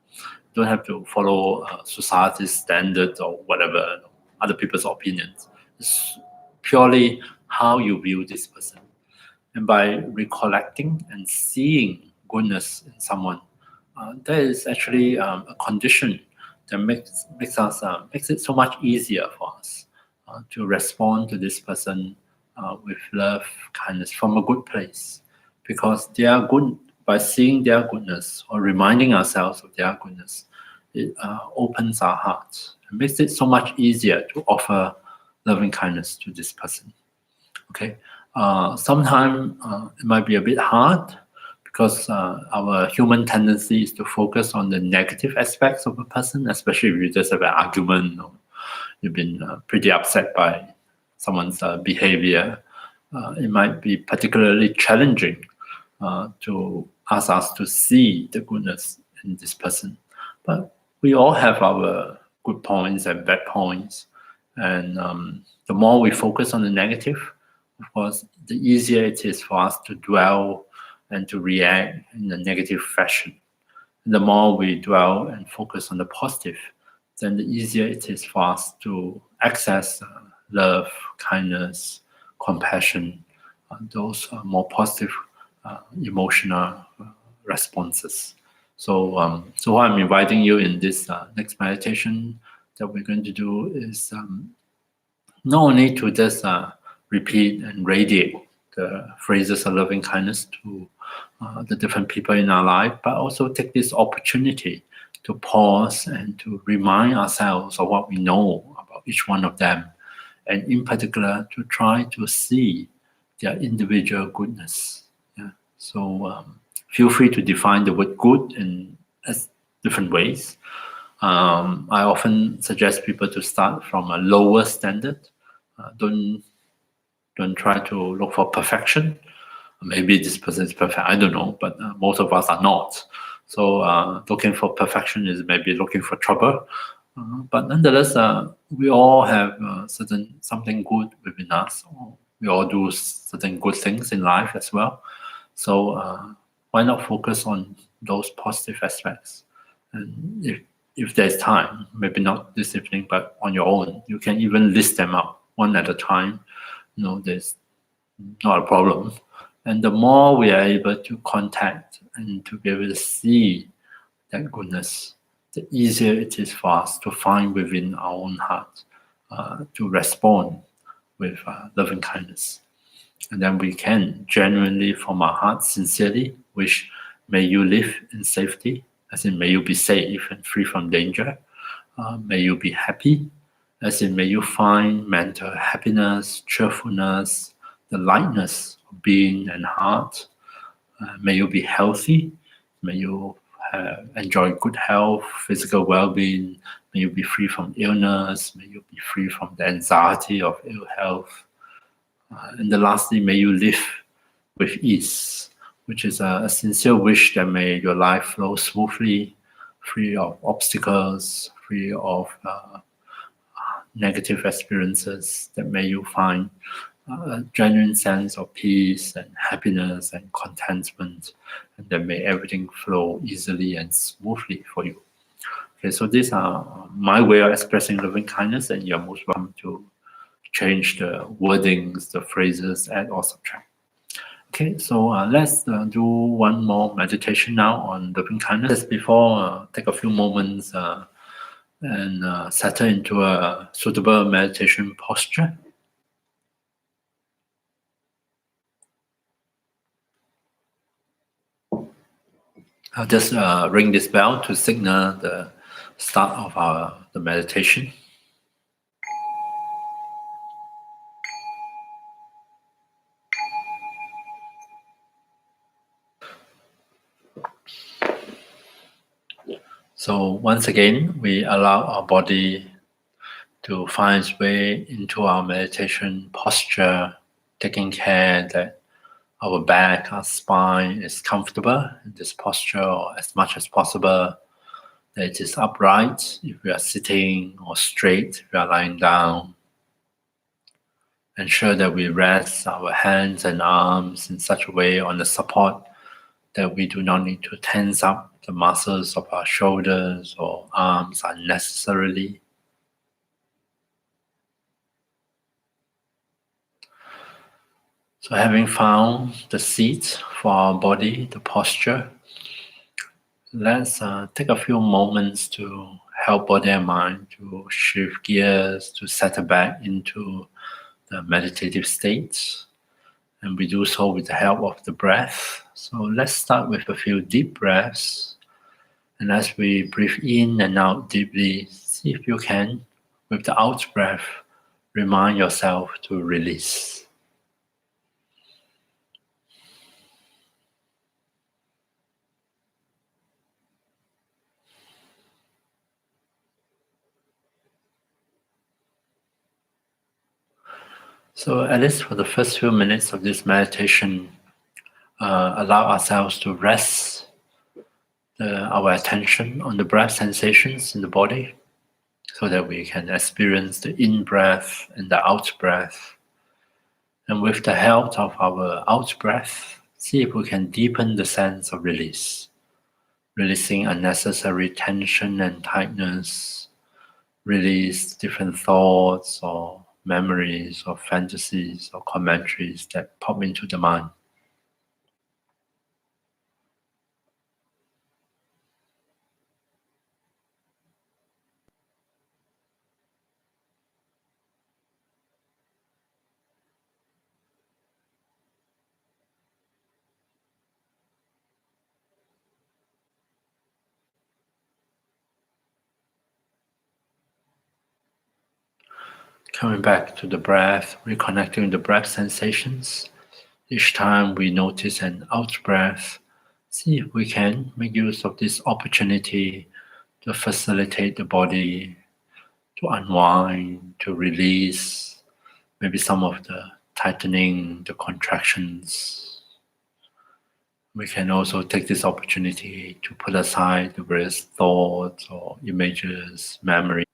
Don't have to follow society's standards or whatever, other people's opinions. It's purely how you view this person. And by recollecting and seeing goodness in someone, that is actually a condition that makes it so much easier for us to respond to this person with love, kindness from a good place, because they are good. By seeing their goodness or reminding ourselves of their goodness, it opens our hearts and makes it so much easier to offer loving kindness to this person. Okay, sometimes it might be a bit hard because our human tendency is to focus on the negative aspects of a person, especially if you just have an argument or you've been pretty upset by someone's behavior. It might be particularly challenging to ask us to see the goodness in this person. But we all have our good points and bad points. And the more we focus on the negative, of course, the easier it is for us to dwell and to react in a negative fashion. And the more we dwell and focus on the positive, then the easier it is for us to access love, kindness, compassion, those more positive emotional responses. So what I'm inviting you in this next meditation that we're going to do is not only to just repeat and radiate the phrases of loving kindness to the different people in our life, but also take this opportunity to pause and to remind ourselves of what we know about each one of them, and in particular to try to see their individual goodness. Yeah. So feel free to define the word good in different ways. I often suggest people to start from a lower standard. Don't try to look for perfection. Maybe this person is perfect, I don't know, but most of us are not. So looking for perfection is maybe looking for trouble. But nonetheless, we all have something good within us. We all do certain good things in life as well. So why not focus on those positive aspects? And if there's time, maybe not this evening, but on your own, you can even list them out one at a time. There's not a problem. And the more we are able to contact and to be able to see that goodness, the easier it is for us to find within our own heart to respond with loving kindness. And then we can genuinely, from our heart, sincerely wish, may you live in safety, as in may you be safe and free from danger. May you be happy, as in may you find mental happiness, cheerfulness, the lightness of being and heart. May you be healthy. May you enjoy good health, physical well-being. May you be free from illness. May you be free from the anxiety of ill health. And then lastly, may you live with ease, which is a sincere wish that may your life flow smoothly, free of obstacles, free of negative experiences, that may you find a genuine sense of peace and happiness and contentment, and that may everything flow easily and smoothly for you. Okay, so these are my way of expressing loving kindness, and you're most welcome to change the wordings, the phrases, add or subtract. Okay, so let's do one more meditation now on loving kindness. Before, take a few moments and settle into a suitable meditation posture. I'll just ring this bell to signal the start of the meditation. So once again, we allow our body to find its way into our meditation posture, taking care that our back, our spine is comfortable in this posture, or as much as possible that it is upright if we are sitting, or straight if we are lying down. Ensure that we rest our hands and arms in such a way on the support that we do not need to tense up the muscles of our shoulders or arms unnecessarily. So having found the seat for our body, the posture, let's take a few moments to help body and mind to shift gears, to settle back into the meditative state. And we do so with the help of the breath. So let's start with a few deep breaths. And as we breathe in and out deeply, see if you can, with the out breath, remind yourself to release. So at least for the first few minutes of this meditation, allow ourselves to rest our attention on the breath sensations in the body so that we can experience the in-breath and the out-breath. And with the help of our out-breath, see if we can deepen the sense of release, releasing unnecessary tension and tightness, release different thoughts or memories or fantasies or commentaries that pop into the mind. Coming back to the breath, reconnecting the breath sensations. Each time we notice an out breath, see if we can make use of this opportunity to facilitate the body to unwind, to release maybe some of the tightening, the contractions. We can also take this opportunity to put aside the various thoughts or images, memories.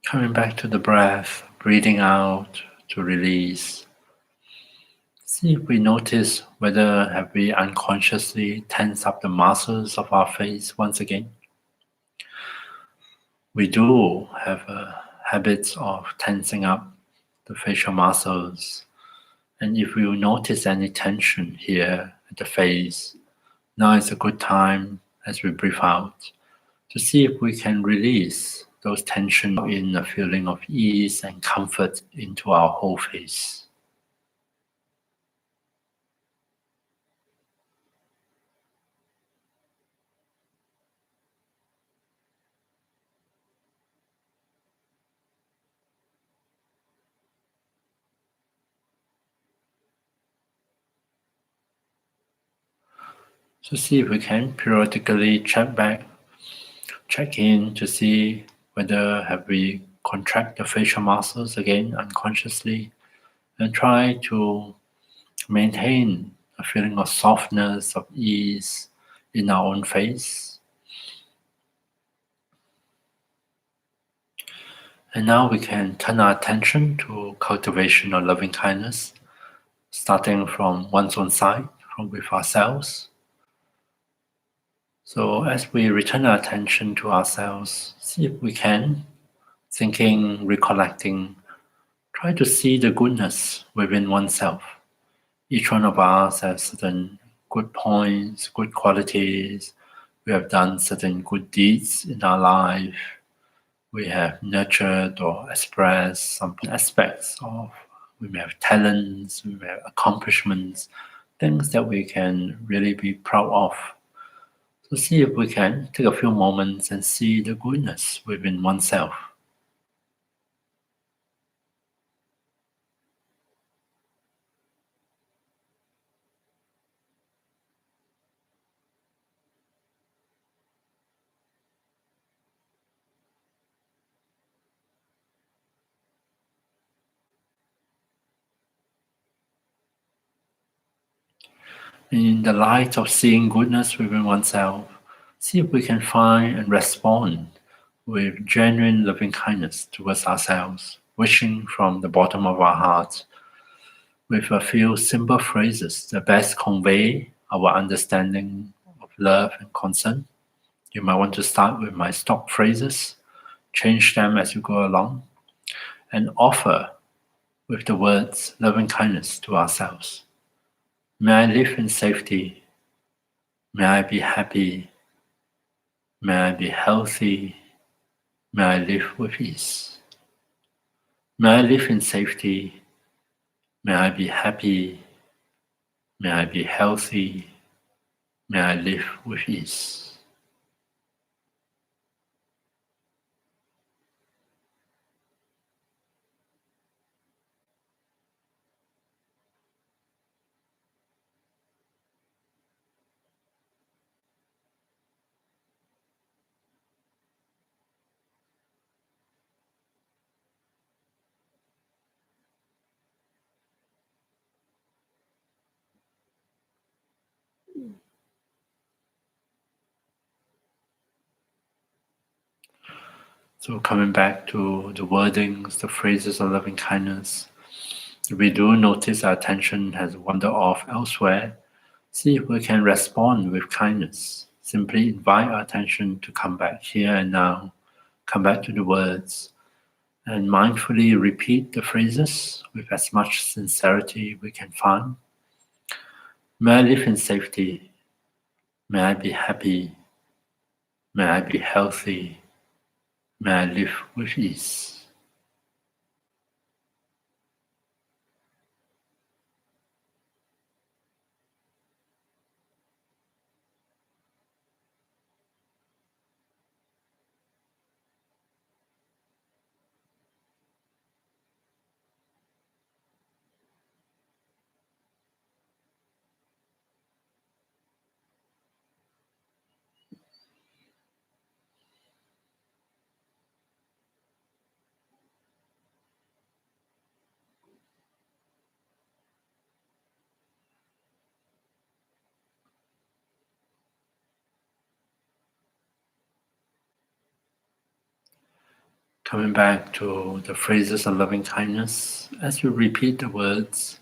Coming back to the breath, breathing out to release. See if we notice whether have we unconsciously tense up the muscles of our face once again. We do have a habit of tensing up the facial muscles. And if we notice any tension here at the face, now is a good time as we breathe out to see if we can release those tensions in a feeling of ease and comfort into our whole face. So see if we can periodically check in to see whether have we contract the facial muscles again unconsciously, and try to maintain a feeling of softness, of ease in our own face. And now we can turn our attention to cultivation of loving kindness, starting from one's own side, from with ourselves. So as we return our attention to ourselves, see if we can, thinking, recollecting, try to see the goodness within oneself. Each one of us has certain good points, good qualities. We have done certain good deeds in our life. We have nurtured or expressed some aspects of, we may have talents, we may have accomplishments, things that we can really be proud of. So see if we can take a few moments and see the goodness within oneself. In the light of seeing goodness within oneself, see if we can find and respond with genuine loving kindness towards ourselves, wishing from the bottom of our hearts with a few simple phrases that best convey our understanding of love and concern. You might want to start with my stock phrases, change them as you go along, and offer with the words loving kindness to ourselves. May I live in safety. May I be happy. May I be healthy. May I live with ease. May I live in safety. May I be happy. May I be healthy. May I live with ease. So coming back to the wordings, the phrases of loving kindness, if we do notice our attention has wandered off elsewhere, see if we can respond with kindness. Simply invite our attention to come back here and now, come back to the words, and mindfully repeat the phrases with as much sincerity we can find. May I live in safety. May I be happy. May I be healthy. May I live with ease. Coming back to the phrases of loving kindness, as you repeat the words,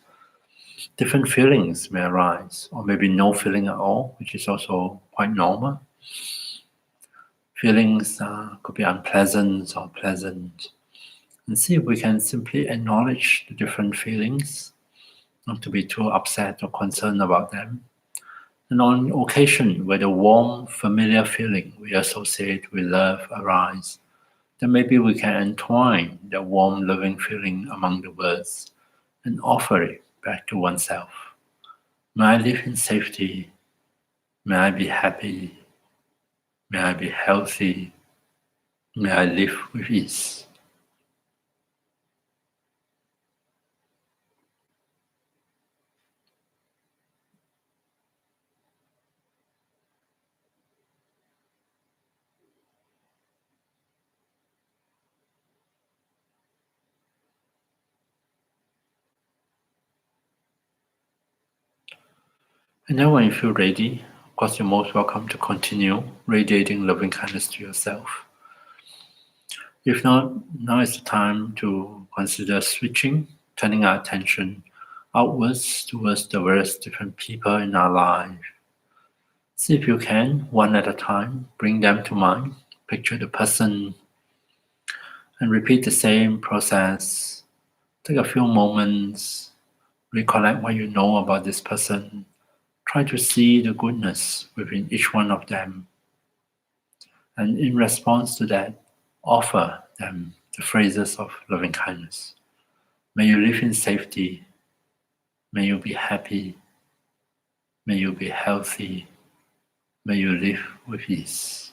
different feelings may arise, or maybe no feeling at all, which is also quite normal. Feelings could be unpleasant or pleasant. And see if we can simply acknowledge the different feelings, not to be too upset or concerned about them. And on occasion where the warm, familiar feeling we associate with love arise, then maybe we can entwine that warm, loving feeling among the words and offer it back to oneself. May I live in safety. May I be happy. May I be healthy. May I live with ease. And then when you feel ready, of course, you're most welcome to continue radiating loving kindness to yourself. If not, now is the time to consider switching, turning our attention outwards towards the various different people in our life. See if you can, one at a time, bring them to mind. Picture the person and repeat the same process. Take a few moments, recollect what you know about this person. Try to see the goodness within each one of them. And in response to that, offer them the phrases of loving kindness. May you live in safety. May you be happy. May you be healthy. May you live with ease.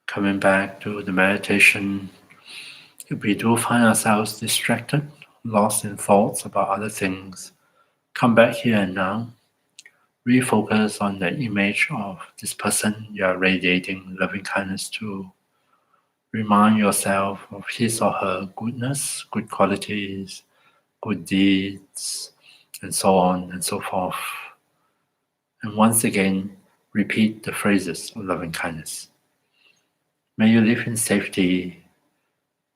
Coming back to the meditation, if we do find ourselves distracted, lost in thoughts about other things, come back here and now. Refocus on the image of this person you are radiating loving kindness to. Remind yourself of his or her goodness, good qualities, good deeds, and so on and so forth. And once again, repeat the phrases of loving kindness. May you live in safety.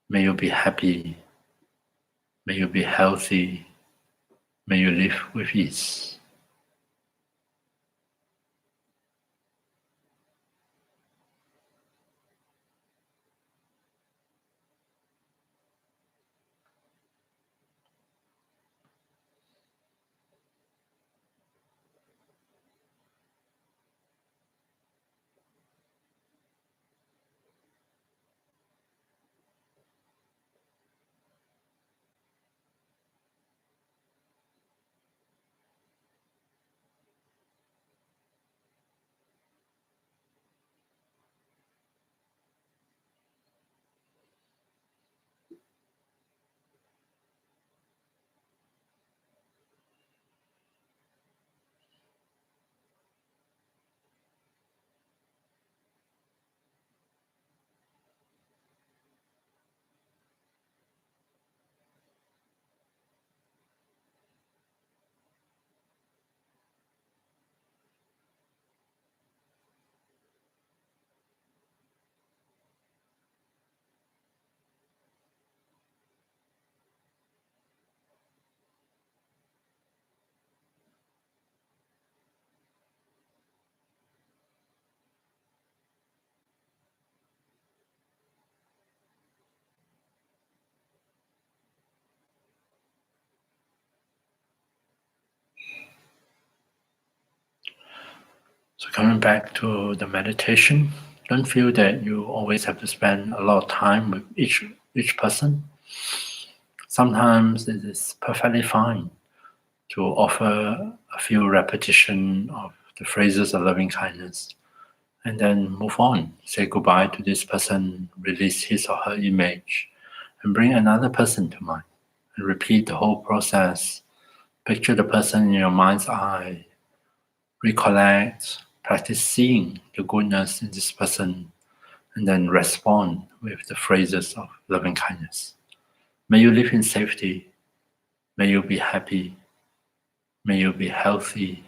May you be happy. May you be healthy. May you live with ease. So coming back to the meditation, don't feel that you always have to spend a lot of time with each person. Sometimes it is perfectly fine to offer a few repetition of the phrases of loving kindness and then move on. Say goodbye to this person, release his or her image, and bring another person to mind. And repeat the whole process. Picture the person in your mind's eye. Recollect, practice seeing the goodness in this person, and then respond with the phrases of loving kindness. May you live in safety. May you be happy. May you be healthy.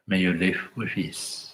May you live with ease.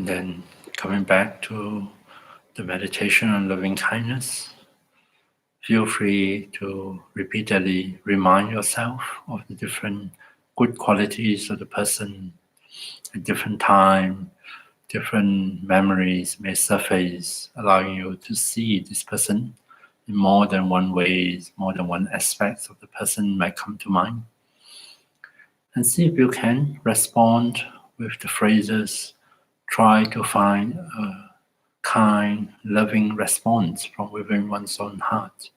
And then coming back to the meditation on loving kindness, feel free to repeatedly remind yourself of the different good qualities of the person. At different time, different memories may surface, allowing you to see this person in more than one ways, more than one aspect of the person might come to mind. And see if you can respond with the phrases. Try to find a kind, loving response from within one's own heart.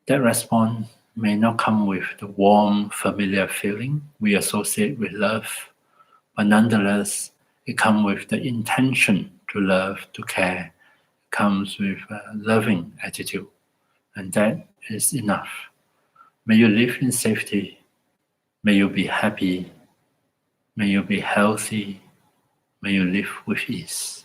That response may not come with the warm, familiar feeling we associate with love, but nonetheless, it comes with the intention to love, to care. It comes with a loving attitude, and that is enough. May you live in safety. May you be happy. May you be healthy. May you live with ease.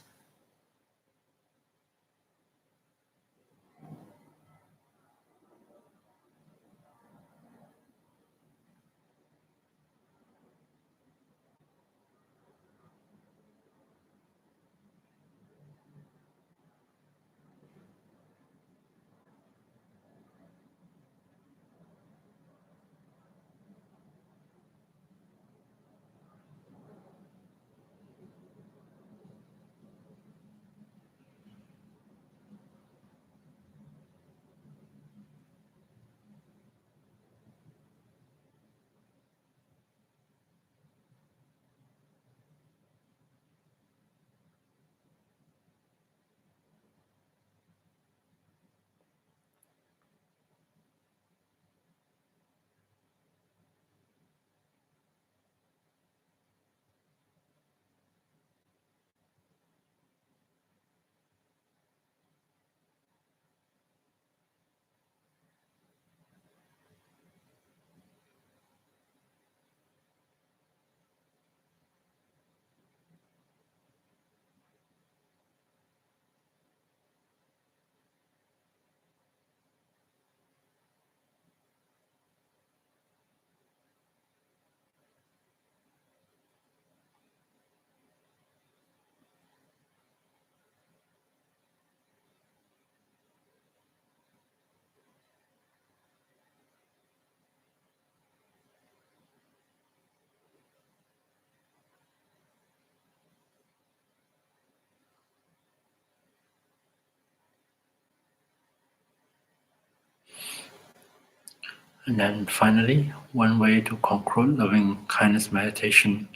And then finally, one way to conclude loving kindness meditation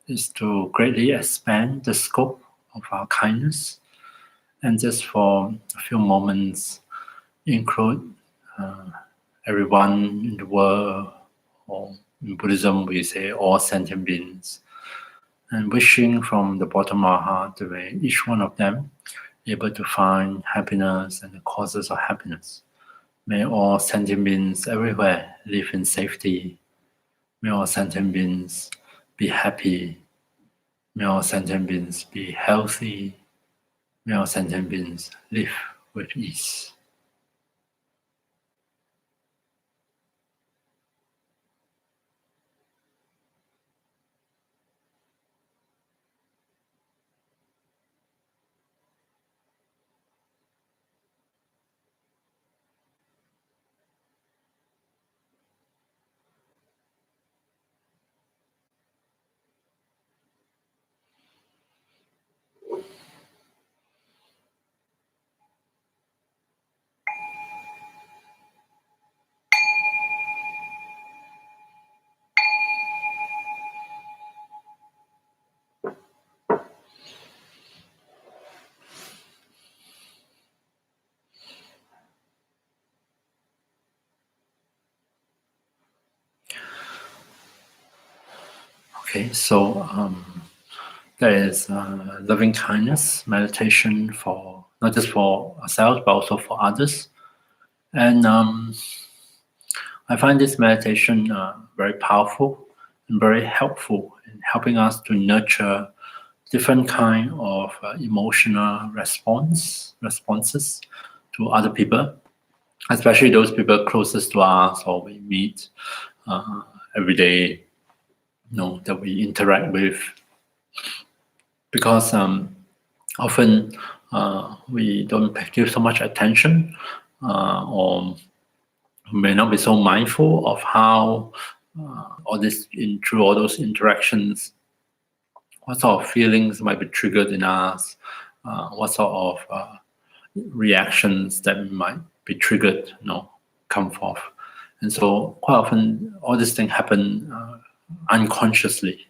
is to greatly expand the scope of our kindness, and just for a few moments include everyone in the world, or in Buddhism we say all sentient beings, and wishing from the bottom of our heart to make each one of them able to find happiness and the causes of happiness. May all sentient beings everywhere live in safety. May all sentient beings be happy. May all sentient beings be healthy. May all sentient beings live with ease. Okay, so there is loving kindness meditation for not just for ourselves but also for others, and I find this meditation very powerful and very helpful in helping us to nurture different kind of emotional responses to other people, especially those people closest to us or we meet every day, that we interact with. because often we don't give so much attention, or may not be so mindful of how through all those interactions, what sort of feelings might be triggered in us, what sort of reactions that might be triggered, come forth. And so quite often all these things happen unconsciously,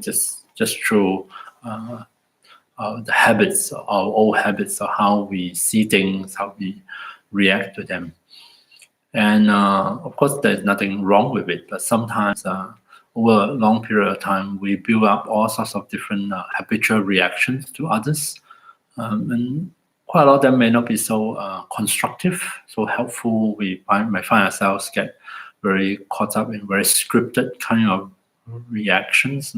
just through the habits, our old habits of how we see things, how we react to them. And of course, there's nothing wrong with it, but sometimes over a long period of time, we build up all sorts of different habitual reactions to others. And quite a lot of them may not be so constructive, so helpful. We might find ourselves get very caught up in very scripted kind of reactions.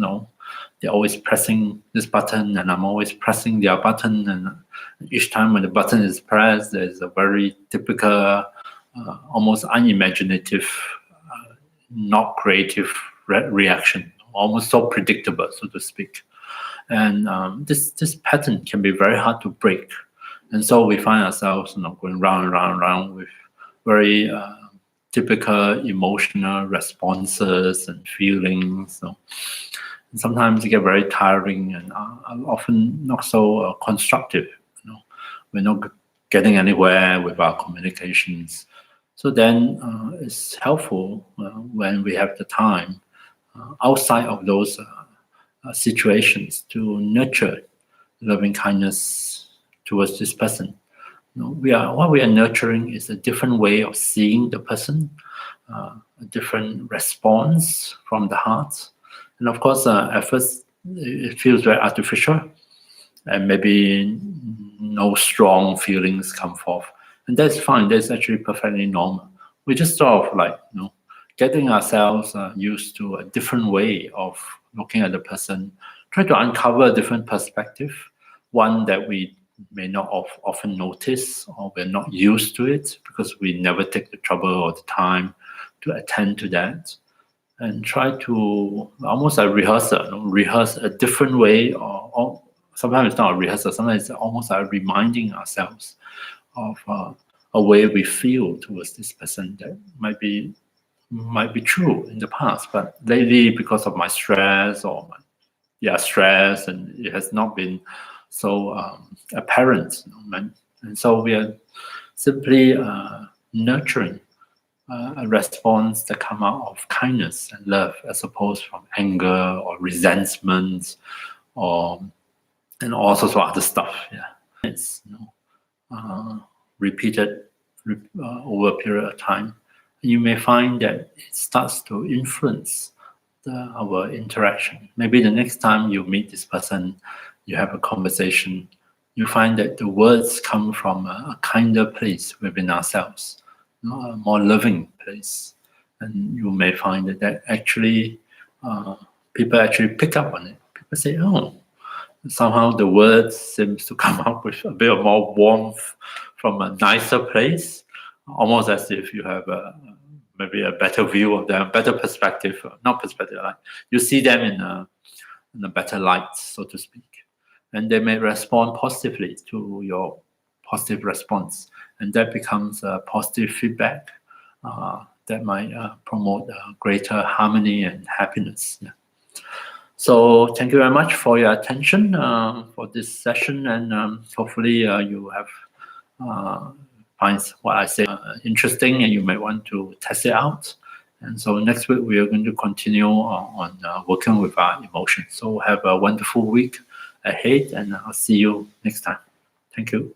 They're always pressing this button, and I'm always pressing their button. And each time when the button is pressed, there's a very typical, almost unimaginative, not creative reaction, almost so predictable, so to speak. And this pattern can be very hard to break. And so we find ourselves going round and round and round with very typical emotional responses and feelings. And sometimes it get very tiring and often not so constructive. We're not getting anywhere with our communications. So then it's helpful when we have the time outside of those situations to nurture loving kindness towards this person. What we are nurturing is a different way of seeing the person, a different response from the heart. And of course, at first, it feels very artificial, and maybe no strong feelings come forth. And that's fine. That's actually perfectly normal. We just sort of getting ourselves used to a different way of looking at the person, try to uncover a different perspective, one that we may not often notice, or we're not used to it because we never take the trouble or the time to attend to that, and try to almost like rehearse a different way, or sometimes it's not a rehearsal, sometimes it's almost like reminding ourselves of a way we feel towards this person that might be true in the past, but lately because of my stress stress, and it has not been so apparent. And so we are simply nurturing a response that come out of kindness and love, as opposed from anger or resentment and all sorts of other stuff. It's repeated over a period of time. You may find that it starts to influence our interaction. Maybe the next time you meet this person, you have a conversation, you find that the words come from a kinder place within ourselves, a more loving place. And you may find that actually people actually pick up on it. People say, oh, somehow the words seems to come up with a bit of more warmth from a nicer place, almost as if you have maybe a better view of them, better perspective, not perspective, like you see them in a better light, so to speak. And they may respond positively to your positive response. And that becomes a positive feedback that might promote greater harmony and happiness. So thank you very much for your attention for this session, and hopefully you have find what I say interesting, and you might want to test it out. And so next week we are going to continue on working with our emotions. So have a wonderful week ahead, and I'll see you next time. Thank you.